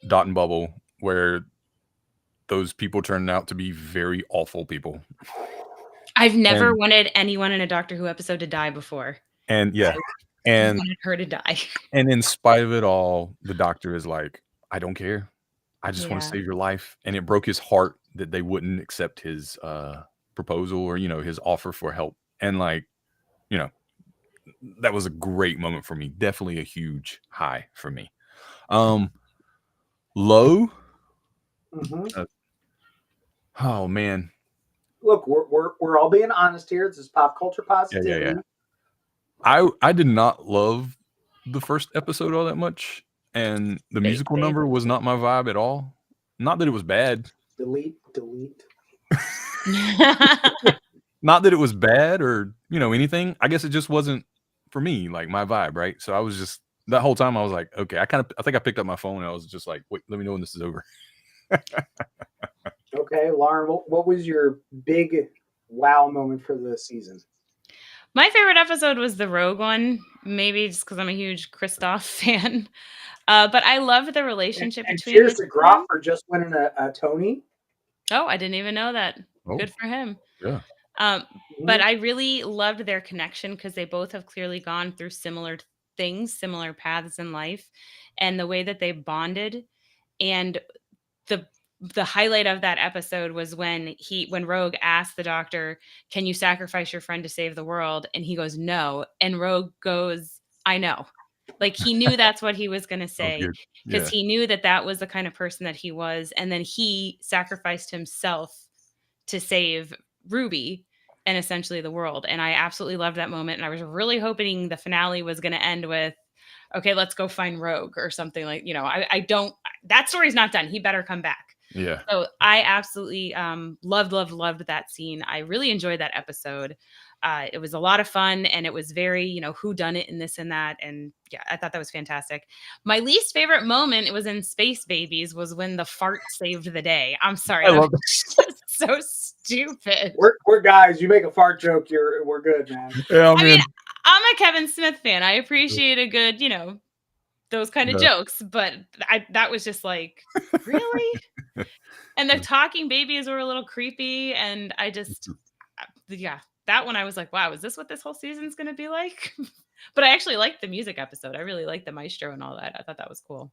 and Bubble, where those people turned out to be very awful people. I've never wanted anyone in a Doctor Who episode to die before. And yeah, and I wanted her to die. And in spite of it all, the Doctor is like, I don't care. I just want to save your life. And it broke his heart that they wouldn't accept his proposal or, his offer for help. And like, that was a great moment for me. Definitely a huge high for me. Low. Oh man. Look, we're all being honest here. This is pop culture positivity. Yeah. I did not love the first episode all that much, and the musical number was not my vibe at all. Not that it was bad. Delete. Not that it was bad or anything. I guess it just wasn't for me, like my vibe, right? So I was just that whole time I was like, okay, I think I picked up my phone and I was just like, wait, let me know when this is over. Okay, Lauren, what was your big wow moment for the season? My favorite episode was the Rogue one, maybe just because I'm a huge Kristoff fan. But I love the relationship between cheers to Groff for just winning a Tony. Oh, I didn't even know that. Oh, good for him. Yeah. But I really loved their connection because they both have clearly gone through similar things, similar paths in life, and the way that they bonded. And the highlight of that episode was when Rogue asked the Doctor, can you sacrifice your friend to save the world? And he goes, no. And Rogue goes, I know. Like he knew that's what he was going to say because he knew that was the kind of person that he was. And then he sacrificed himself to save Ruby and essentially the world. And I absolutely loved that moment. And I was really hoping the finale was going to end with, okay, let's go find Rogue or something like, I don't, that story's not done. He better come back. Yeah. So I absolutely loved that scene. I really enjoyed that episode. It was a lot of fun, and it was very, who done it and this and that. And yeah, I thought that was fantastic. My least favorite moment, it was in Space Babies, was when the fart saved the day. I'm sorry. I That love was just so stupid. We're guys. You make a fart joke, we're good, man. Yeah, I man. mean, I'm a Kevin Smith fan. I appreciate a good, those kind of jokes, but that was just like, really? And the talking babies were a little creepy, and I just, yeah, that one I was like, wow, is this what this whole season's going to be like? But I actually liked the music episode. I really liked the maestro and all that. I thought that was cool.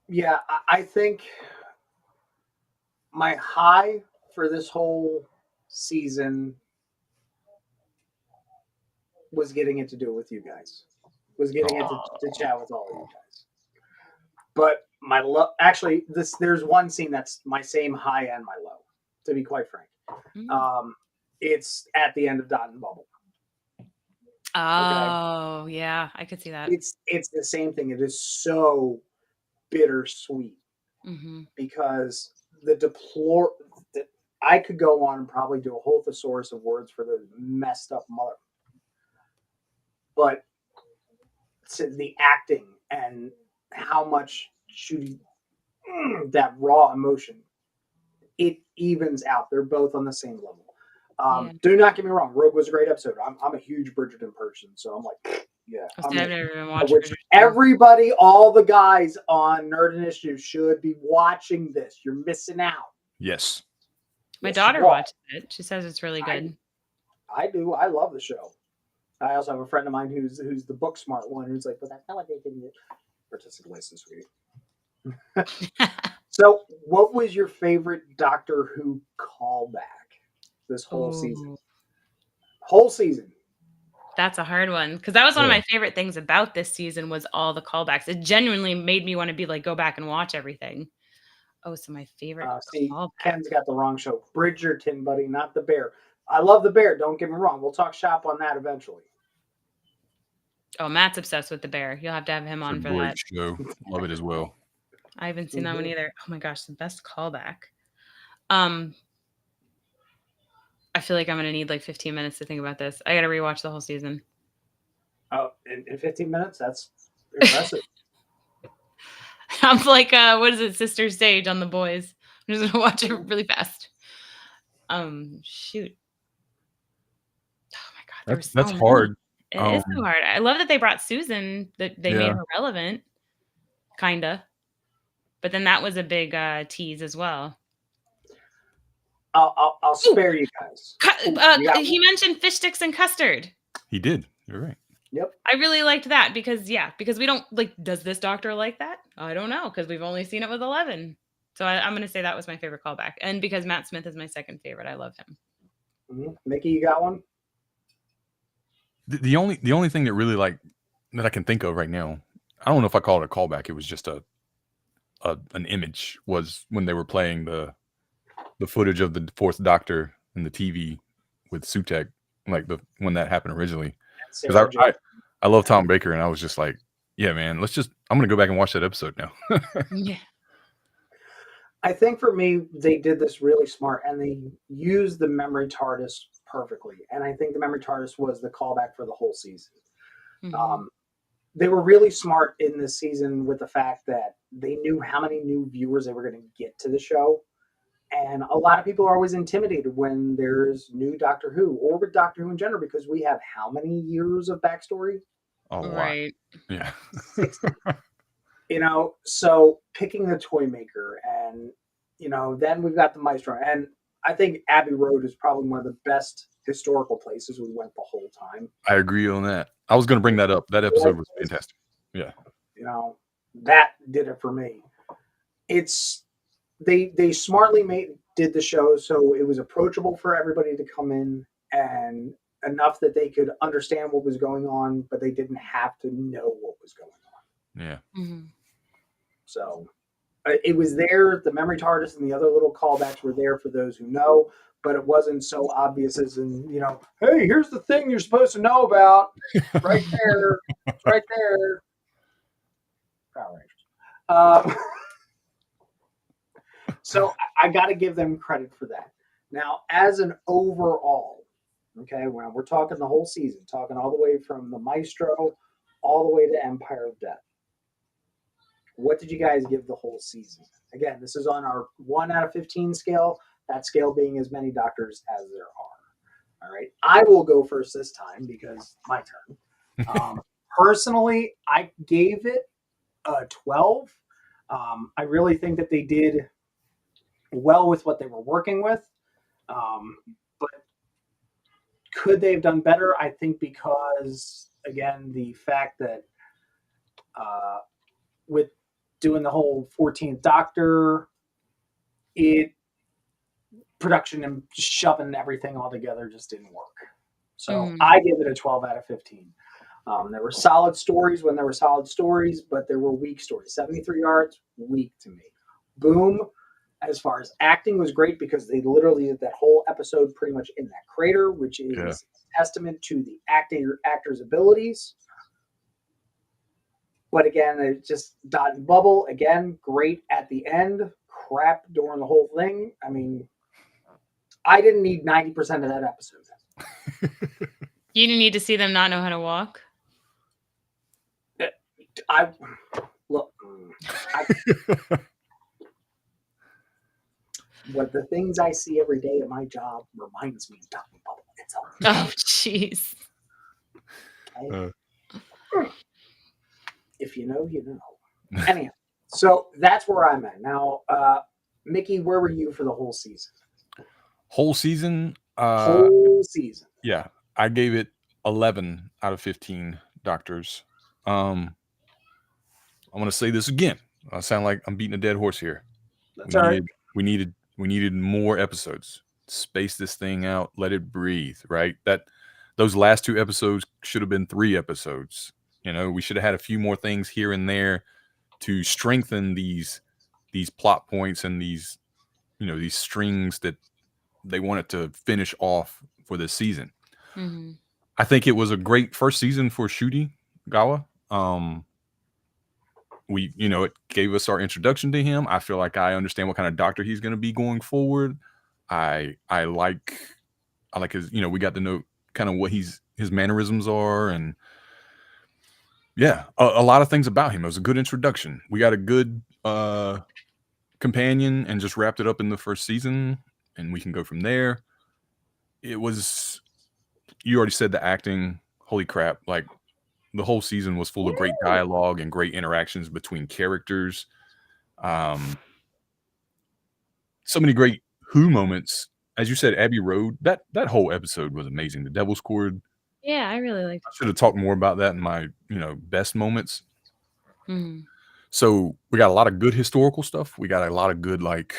Yeah, I think my high for this whole season was getting it to do it with you guys. Was getting it to chat with all of you guys. But my actually, there's one scene that's my same high and my low, to be quite frank. It's at the end of Dot and Bubble. Oh, okay? Yeah, I could see that. It's the same thing. It is so bittersweet because I could go on and probably do a whole thesaurus of words for the messed up mother. But the acting and how much that raw emotion, it evens out. They're both on the same level. Do not get me wrong. Rogue was a great episode. I'm a huge Bridgerton person, so I'm like, yeah. I've never even watched Bridgerton. Everybody, all the guys on Nerd Initiative should be watching this. You're missing out. Yes. My daughter watched it. She says it's really good. I do. I love the show. I also have a friend of mine who's the book smart one who's like, but that's not what they did. Artistic license, sweetie. So, what was your favorite Doctor Who callback this whole season? Whole season. That's a hard one, because that was one of my favorite things about this season was all the callbacks. It genuinely made me want to be like, go back and watch everything. Oh, so my favorite. See, Ken's got the wrong show. Bridgerton, buddy, not the Bear. I love the Bear. Don't get me wrong. We'll talk shop on that eventually. Oh, Matt's obsessed with the Bear. You'll have to have him on for that. Show. Love it as well. I haven't seen that one either. Oh my gosh, the best callback. I feel like I'm gonna need like 15 minutes to think about this. I gotta rewatch the whole season. Oh, in 15 minutes? That's impressive. I'm like, what is it, Sister Stage on The Boys? I'm just gonna watch it really fast. Shoot. Oh my god, that's hard. It is so hard. I love that they brought Susan. That they made her relevant, kinda. But then that was a big tease as well. I'll spare you guys. He mentioned fish sticks and custard. He did. You're right. Yep. I really liked that because we don't like. Does this Doctor like that? I don't know because we've only seen it with 11. So I'm going to say that was my favorite callback, and because Matt Smith is my second favorite, I love him. Mickey, you got one? The only thing that really that I can think of right now, I don't know if I call it a callback. It was just an image. Was when they were playing the footage of the Fourth Doctor in the TV with Sutek, like when that happened originally. Because I love Tom Baker, and I was just like, yeah, man, I'm gonna go back and watch that episode now. Yeah. I think for me, they did this really smart, and they used the memory TARDIS perfectly. And I think the memory TARDIS was the callback for the whole season. They were really smart in this season with the fact that they knew how many new viewers they were going to get to the show. And a lot of people are always intimidated when there's new Doctor Who or with Doctor Who in general, because we have how many years of backstory? Oh, right. Yeah. 60. So picking the toy maker and, then we've got the Maestro. And I think Abbey Road is probably one of the best historical places we went the whole time. I agree on that. I was going to bring that up. That episode was fantastic. Yeah. That did it for me. They smartly did the show so it was approachable for everybody to come in, and enough that they could understand what was going on, but they didn't have to know what was going on. Yeah. So it was there. The memory TARDIS and the other little callbacks were there for those who know, but it wasn't so obvious as in, hey, here's the thing you're supposed to know about. Right there. It's right there. Power Rangers. So I got to give them credit for that. Now, as an overall, okay, when we're talking the whole season, talking all the way from the Maestro all the way to Empire of Death, what did you guys give the whole season? Again, this is on our 1 out of 15 scale, that scale being as many doctors as there are. All right. I will go first this time because my turn. Personally, I gave it a 12. I really think that they did well with what they were working with. But could they have done better? I think because, again, the fact that with doing the whole 14th Doctor, production and shoving everything all together just didn't work. So I give it a 12 out of 15. There were solid stories when there were solid stories, but there were weak stories. 73 yards, weak to me. Boom. As far as acting was great because they literally did that whole episode pretty much in that crater, which is a testament to the actor's abilities. But again, it's just dot and bubble. Again, great at the end. Crap during the whole thing. I mean, I didn't need 90% of that episode. You didn't need to see them not know how to walk? What the things I see every day at my job reminds me of dot and bubble. It's all. Oh, jeez. Okay? If you know, you know. Anyhow, so that's where I'm at. Now, Mickey, where were you for the whole season? Whole season? Whole season. Yeah. I gave it 11 out of 15 doctors. I'm going to say this again. I sound like I'm beating a dead horse here. That's all right. We needed more episodes. Space this thing out. Let it breathe, right? Those last 2 episodes should have been 3 episodes. We should have had a few more things here and there to strengthen these plot points and these strings that they wanted to finish off for this season. Mm-hmm. I think it was a great first season for Ncuti Gatwa. It gave us our introduction to him. I feel like I understand what kind of doctor he's going to be going forward. I like his, we got to know kind of what his mannerisms are, and a lot of things about him. It was a good introduction. We got a good companion and just wrapped it up in the first season, and we can go from there. It was, you already said the acting, holy crap, like the whole season was full of great dialogue and great interactions between characters. So many great Who moments. As you said, Abbey Road, that whole episode was amazing. The Devil's Cord. Yeah, I really liked it. I should have talked more about that in my, best moments. Mm-hmm. So we got a lot of good historical stuff. We got a lot of good, like,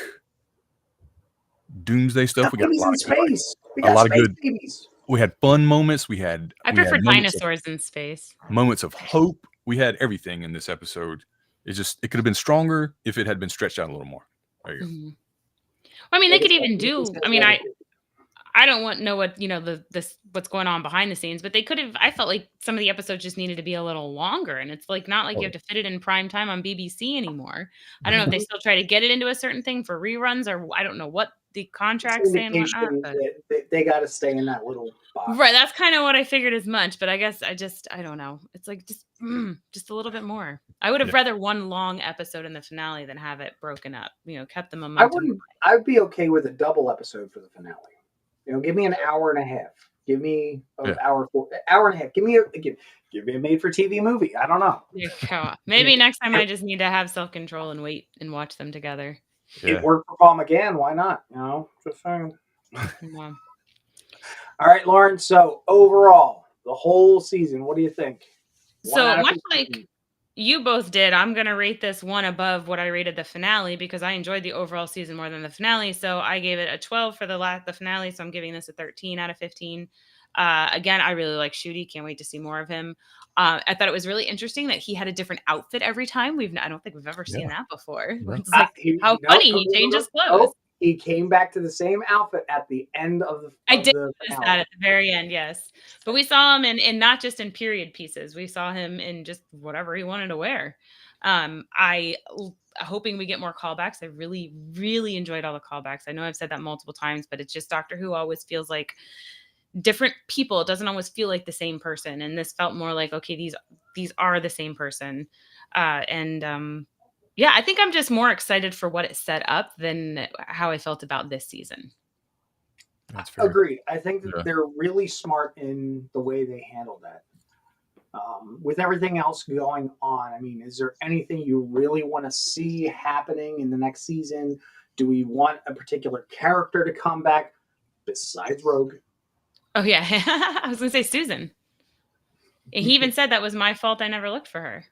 doomsday stuff. We got a lot of space. Babies. We had fun moments. I prefer dinosaurs in space. Moments of hope. We had everything in this episode. It could have been stronger if it had been stretched out a little more. There you go. Mm-hmm. Well, I mean, they could even do. I mean, I don't want to know what what's going on behind the scenes, but they could have. I felt like some of the episodes just needed to be a little longer, and it's like not like you have to fit it in prime time on BBC anymore. I don't know if they still try to get it into a certain thing for reruns, or I don't know what the contracts say and whatnot. They got to stay in that little box. Right, that's kind of what I figured as much, but I guess I don't know. It's like just a little bit more. I would have rather one long episode in the finale than have it broken up. Kept the momentum. I'd be okay with a double episode for the finale. Give me an hour and a half. Give me an hour and a half. Give me a made-for-TV movie. I don't know. Maybe next time I just need to have self-control and wait and watch them together. It worked for Paul McGann. Why not? Just saying. Yeah. All right, Lauren. So overall, the whole season, what do you think? So much like you both did, I'm going to rate this one above what I rated the finale because I enjoyed the overall season more than the finale. So I gave it a 12 for the finale. So I'm giving this a 13 out of 15. Again, I really like Ncuti. Can't wait to see more of him. I thought it was really interesting that he had a different outfit every time. I don't think we've ever seen that before. It's like how funny he changes clothes. He came back to the same outfit at the end of the. I did the notice that at the very end, yes. But we saw him in not just in period pieces. We saw him in just whatever he wanted to wear. Hoping we get more callbacks. I really, really enjoyed all the callbacks. I know I've said that multiple times, but it's just Doctor Who always feels like different people. It doesn't always feel like the same person. And this felt more like, okay, these are the same person. Yeah, I think I'm just more excited for what it set up than how I felt about this season. That's fair. Agreed. I think that they're really smart in the way they handle that. With everything else going on, I mean, is there anything you really want to see happening in the next season? Do we want a particular character to come back besides Rogue? Oh, yeah. I was going to say Susan. He even said that was my fault. I never looked for her.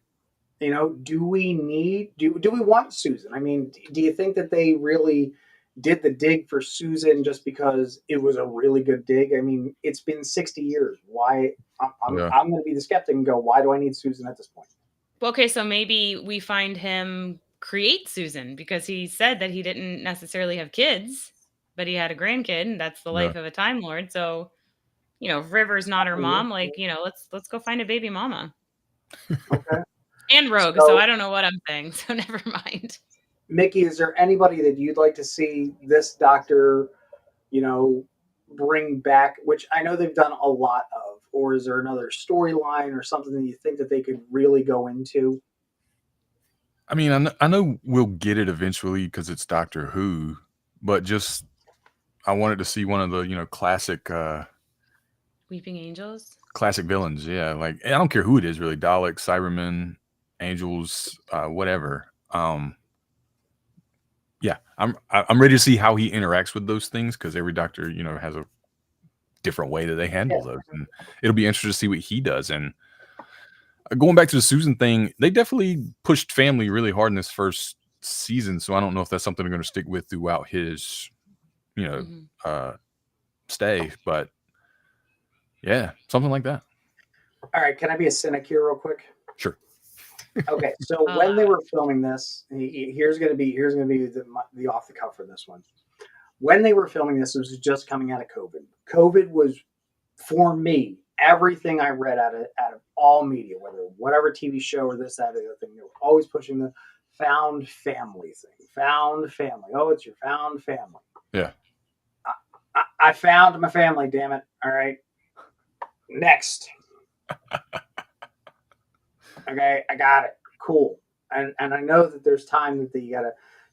You know, do we want Susan? I mean, do you think that they really did the dig for Susan just because it was a really good dig? I mean, it's been 60 years. Why? I'm going to be the skeptic and go, why do I need Susan at this point? Okay, so maybe we find him create Susan because he said that he didn't necessarily have kids, but he had a grandkid, and that's the life of a Time Lord. So, you know, if River's not her mom, like, you know, let's go find a baby mama. Okay. And Rogue, so I don't know what I'm saying, so never mind. Mickey, is there anybody that you'd like to see this Doctor, you know, bring back, which I know they've done a lot of, or is there another storyline or something that you think that they could really go into? I mean, I know we'll get it eventually because it's Doctor Who, but just I wanted to see one of the, you know, classic Weeping Angels? Classic villains, yeah. Like, I don't care who it is, really. Daleks, Cybermen, Angels, whatever. Yeah, I'm ready to see how he interacts with those things because every Doctor, you know, has a different way that they handle those, and it'll be interesting to see what he does. And going back to the Susan thing, they definitely pushed family really hard in this first season, so I don't know if that's something they're going to stick with throughout his, you know, stay. But yeah, something like that. All right, can I be a cynic here real quick? Sure. Okay, so when they were filming this, here's gonna be the off the cuff for this one. When they were filming this, it was just coming out of COVID. COVID was, for me, everything I read out of all media, whatever TV show or this, that, or the other thing, they were always pushing the found family thing. Found family. Oh, it's your found family. Yeah. I found my family, damn it. All right. Next. Okay, I got it. Cool. And I know that there's time that you got to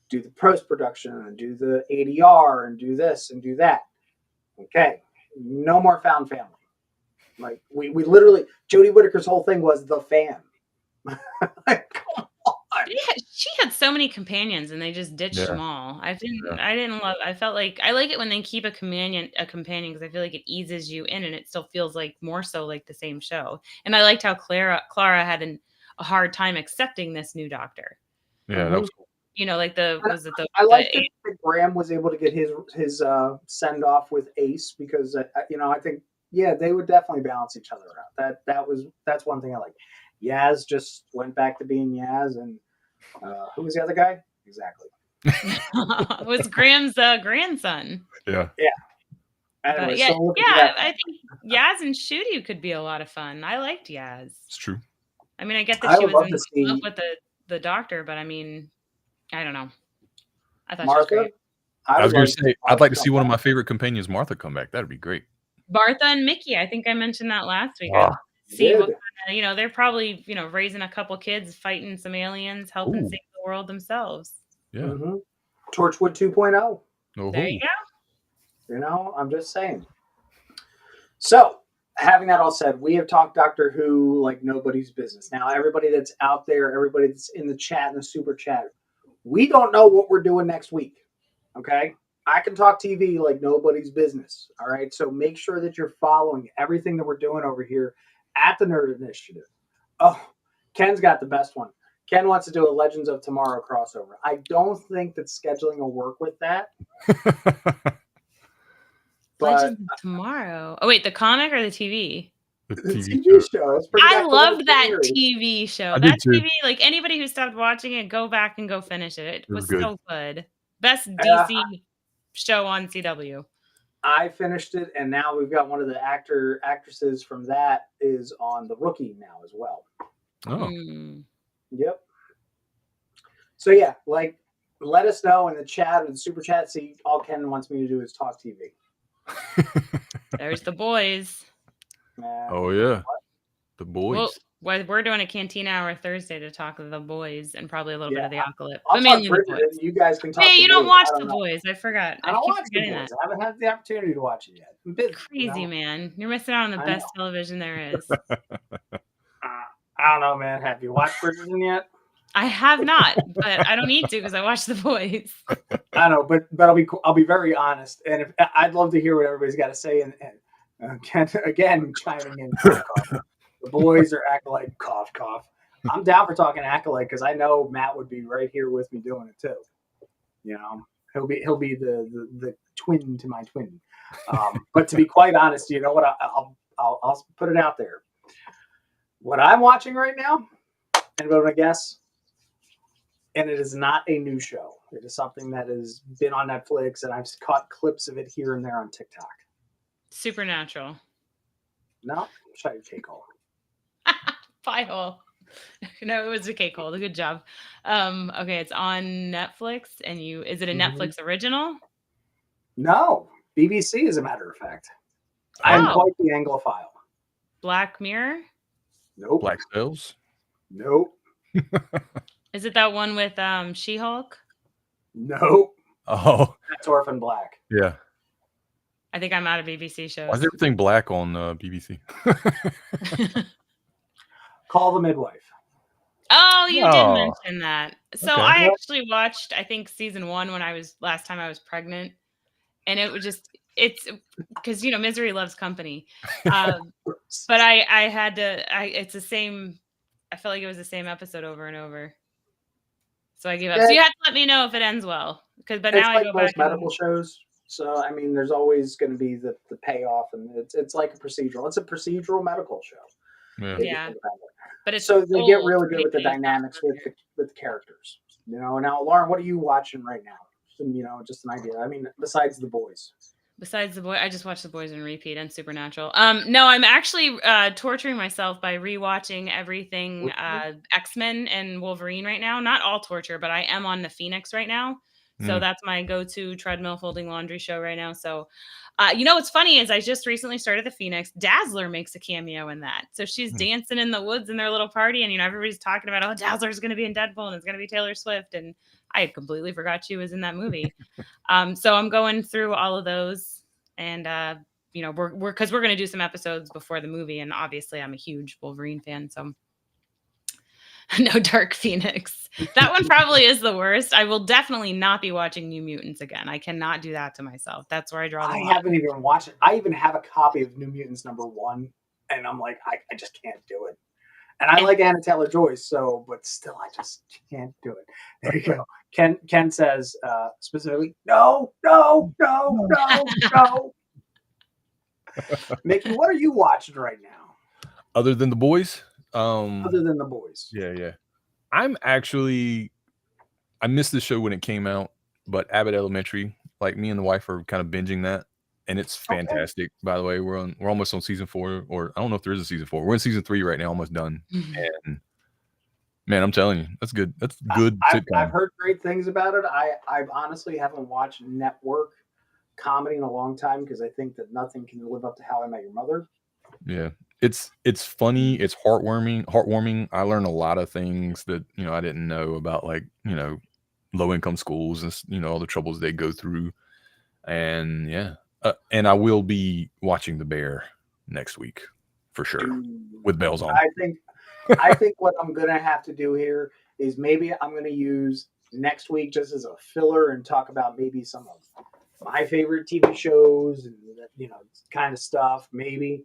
do the post-production and do the ADR and do this and do that. Okay. No more found family. Like, we literally, Jodie Whittaker's whole thing was the fan. Like, come on. She had so many companions and they just ditched them all. I felt like I like it when they keep a companion because I feel like it eases you in and it still feels like more so like the same show. And I liked how Clara had a hard time accepting this new Doctor. Yeah, that was cool. You know, like I like that Graham was able to get his send off with Ace because you know, I think they would definitely balance each other out. That's one thing I like. Yaz just went back to being Yaz, and who was the other guy? Exactly. It was Graham's grandson. Yeah. Yeah. Anyway, I think Yaz and Ncuti could be a lot of fun. I liked Yaz. It's true. I mean, I get that she was in love with the Doctor, but I mean, I don't know. I thought Martha? she was great. I was going to say, I'd like to see one of my favorite companions, Martha, come back. That'd be great. Martha and Mickey. I think I mentioned that last week. See what kind of, you know, they're probably, you know, raising a couple kids, fighting some aliens, helping save the world themselves. Yeah. Mm-hmm. Torchwood 2.0. There you go. You know, I'm just saying. So, having that all said, we have talked Doctor Who like nobody's business. Now, everybody that's out there, everybody that's in the chat, in the super chat, we don't know what we're doing next week. Okay? I can talk TV like nobody's business. All right? So make sure that you're following everything that we're doing over here at the Nerd Initiative. Oh, Ken's got the best one. Ken wants to do a Legends of Tomorrow crossover. I don't think that scheduling will work with that. Legends of Tomorrow. Oh, wait, the comic or the TV? The TV show. I loved that TV show. That TV, like anybody who stopped watching it, go back and go finish it. It was so good. Best DC show on CW. I finished it, and now we've got one of the actresses from that is on The Rookie now as well. Oh, Yep. So yeah, like, let us know in the chat or the super chat. See, all Ken wants me to do is talk TV. There's The Boys. Oh yeah, The Boys. Well, we're doing a Cantina Hour Thursday to talk of The Boys and probably a little bit of The Apocalypse. I'll but talk mainly The Bridget, Boys. and you guys can talk. Hey, The you don't Boys. watch I The know. Boys. I forgot. I don't keep watch The forgetting Boys. that. I haven't had the opportunity to watch it yet. I'm busy. Crazy, man. You're missing out on the best television there is. I don't know, man. Have you watched Bridgerton yet? I have not, but I don't need to because I watch The Boys. I know, but I'll be very honest, and if I'd love to hear what everybody's got to say. And again, chiming in, cough, cough. The Boys are Acolyte, cough, cough. I'm down for talking Acolyte because I know Matt would be right here with me doing it too. You know, he'll be the twin to my twin. But to be quite honest, you know what? I'll put it out there. What I'm watching right now, anybody want to guess? And it is not a new show. It is something that has been on Netflix, and I've caught clips of it here and there on TikTok. Supernatural. No, shut your cake hole. Pie hole. No, it was a cake hole. Good job. Okay, it's on Netflix, and is it a Netflix original? No, BBC, as a matter of fact. I am quite the Anglophile. Black Mirror? Nope. Black Sails? Nope. Is it that one with She-Hulk? Nope. Oh, that's Orphan Black. Yeah. I think I'm out of BBC shows. Why is everything black on BBC? Call the Midwife. Oh, you did mention that. So Okay. I actually watched, I think, season 1 last time I was pregnant. And it was it's because, misery loves company. But I had to, it's the same, I felt like it was the same episode over and over. So I gave up. So you have to let me know if it ends well. But now I go most back medical shows. So, I mean, there's always going to be the payoff, and it's like a procedural. It's a procedural medical show. Yeah. But it's so they get really good with the dynamics with the characters. Now, Lauren, what are you watching right now? Just an idea. I mean, besides The Boys. Besides The Boys, I just watched The Boys on repeat and Supernatural. No, I'm actually torturing myself by rewatching everything X-Men and Wolverine right now. Not all torture, but I am on the Phoenix right now. So that's my go-to treadmill folding laundry show right now. So, what's funny is I just recently started the Phoenix. Dazzler makes a cameo in that. So she's dancing in the woods in their little party, and everybody's talking about, oh, Dazzler's going to be in Deadpool, and it's going to be Taylor Swift, and I had completely forgot she was in that movie. So I'm going through all of those, and we're going to do some episodes before the movie, and obviously I'm a huge Wolverine fan, so. No Dark Phoenix. That one probably is the worst. I will definitely not be watching New Mutants again. I cannot do that to myself. That's where I draw the line. I haven't even watched it. I even have a copy of New Mutants #1, and I'm like, I just can't do it. And I like Anna Taylor-Joy, but still, I just can't do it. There you go. Ken says specifically, no. Mickey, what are you watching right now? Other than The Boys? Other than The Boys. Yeah. I missed the show when it came out, but Abbott Elementary, like me and the wife are kind of binging that, and it's fantastic. By the way, we're almost on season 4, or I don't know if there is a season 4. We're in season 3 right now, almost done. And man, I'm telling you, that's good. That's good. I've heard great things about it. I honestly haven't watched network comedy in a long time because I think that nothing can live up to How I Met Your Mother. Yeah. It's funny. It's heartwarming. I learned a lot of things that, I didn't know about, like, low income schools and, all the troubles they go through. And yeah. And I will be watching The Bear next week for sure with bells on. I think what I'm going to have to do here is maybe I'm going to use next week just as a filler and talk about maybe some of my favorite TV shows and, kind of stuff, maybe.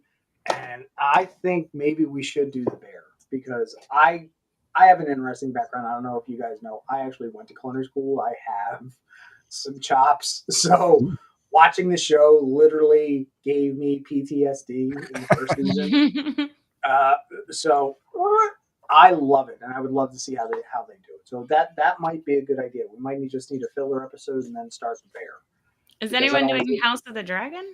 And I think maybe we should do The Bear because I have an interesting background. I don't know if you guys know. I actually went to culinary school. I have some chops. So watching the show literally gave me PTSD in the first season. So I love it, and I would love to see how they do it. So that might be a good idea. We might just need a filler episode and then start The Bear. Is because I anyone don't doing House of the Dragon?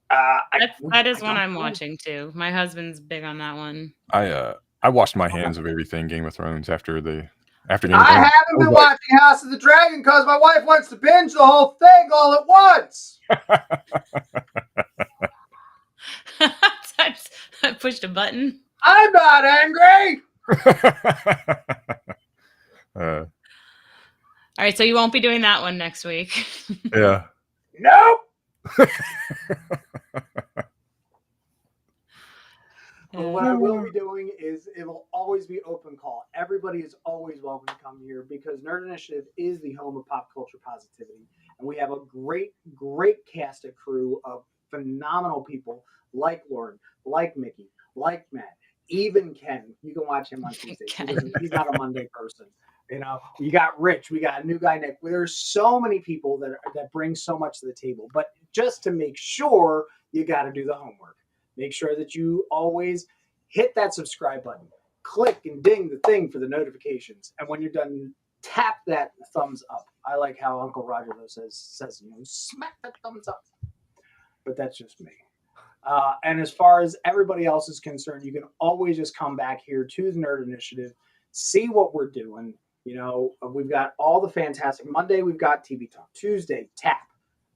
That is one I'm watching too. My husband's big on that one. I washed my hands of everything Game of Thrones after Game of Thrones. I haven't been watching House of the Dragon because my wife wants to binge the whole thing all at once. I pushed a button. I'm not angry. All right, so you won't be doing that one next week. Yeah. Nope. Well, what I will be doing is it will always be open call. Everybody is always welcome to come here because Nerd Initiative is the home of pop culture positivity. And we have a great, great cast of crew of phenomenal people like Lauren, like Mickey, like Matt, even Ken. You can watch him on Tuesday. He's not a Monday person. You know, you got Rich, we got a new guy, Nick. There's so many people that bring so much to the table. But just to make sure, you got to do the homework. Make sure that you always hit that subscribe button, click and ding the thing for the notifications. And when you're done, tap that thumbs up. I like how Uncle Roger though says smack that thumbs up. But that's just me. And as far as everybody else is concerned, you can always just come back here to the Nerd Initiative, see what we're doing. You know, we've got all the fantastic. Monday, we've got TV Talk. Tuesday, Tap.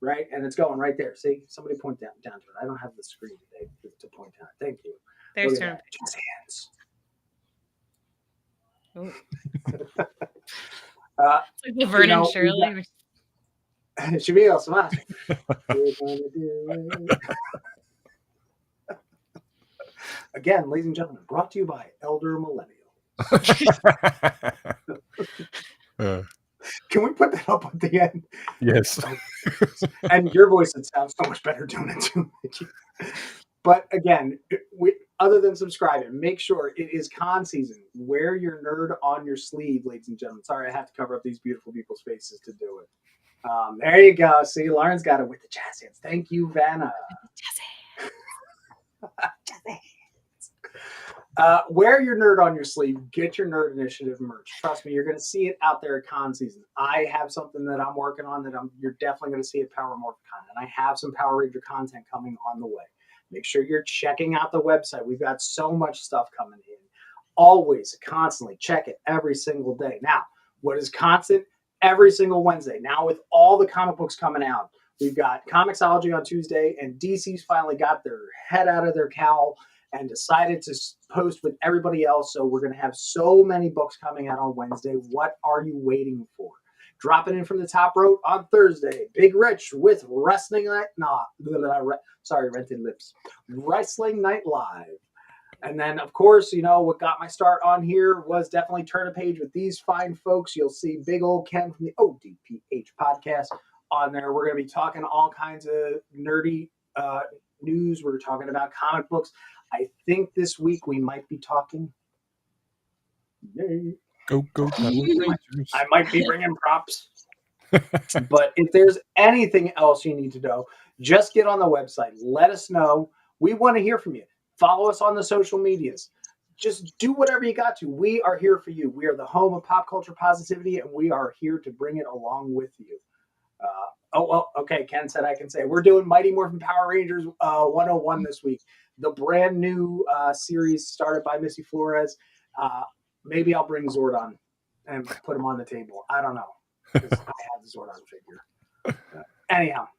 Right, and it's going right there. See, somebody point down to it. I don't have the screen today to point down. Thank you. There's his hands. It's like Vernon Shirley. Shabeel Samasi. We're gonna do it. Again, ladies and gentlemen, brought to you by Elder Millennials. Can we put that up at the end? Yes. And your voice would sound so much better doing it too. But again, other than subscribing, make sure it is con season. Wear your nerd on your sleeve, ladies and gentlemen. Sorry, I have to cover up these beautiful people's faces to do it. There you go. See, Lauren's got it with the jazz hands. Thank you, Vanna. Jazz hands. Wear your nerd on your sleeve. Get your Nerd Initiative merch. Trust me, you're going to see it out there at con season. I have something that I'm working on that you're definitely going to see at Power Morphicon. And I have some Power Ranger content coming on the way. Make sure you're checking out the website. We've got so much stuff coming in. Always, constantly check it every single day. Now, what is constant? Every single Wednesday. Now, with all the comic books coming out, we've got Comixology on Tuesday, and DC's finally got their head out of their cowl and decided to post with everybody else. So we're going to have so many books coming out on Wednesday. What are you waiting for? Dropping in from the top rope on Thursday. Big Rich with Wrestling Night. Rented Lips. Wrestling Night Live. And then, of course, you know, what got my start on here was definitely Turn a Page with these fine folks. You'll see big old Ken from the ODPH podcast on there. We're going to be talking all kinds of nerdy news. We're talking about comic books. I think this week we might be talking. Yay. Go. I might be bringing props. But if there's anything else you need to know, just get on the website. Let us know. We want to hear from you. Follow us on the social medias. Just do whatever you got to. We are here for you. We are the home of pop culture positivity, and we are here to bring it along with you. Okay. Ken said I can say we're doing Mighty Morphin Power Rangers 101 this week. The brand new series started by Missy Flores. Maybe I'll bring Zordon and put him on the table. I don't know, because I have the Zordon figure. Anyhow,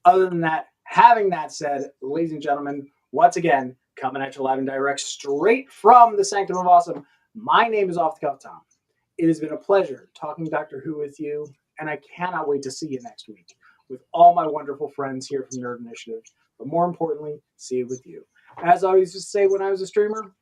other than that, having that said, ladies and gentlemen, once again, coming at you live and direct straight from the Sanctum of Awesome, my name is Off the Cuff Tom. It has been a pleasure talking Doctor Who with you, and I cannot wait to see you next week with all my wonderful friends here from Nerd Initiative, but more importantly, see it with you. As I always used to say when I was a streamer,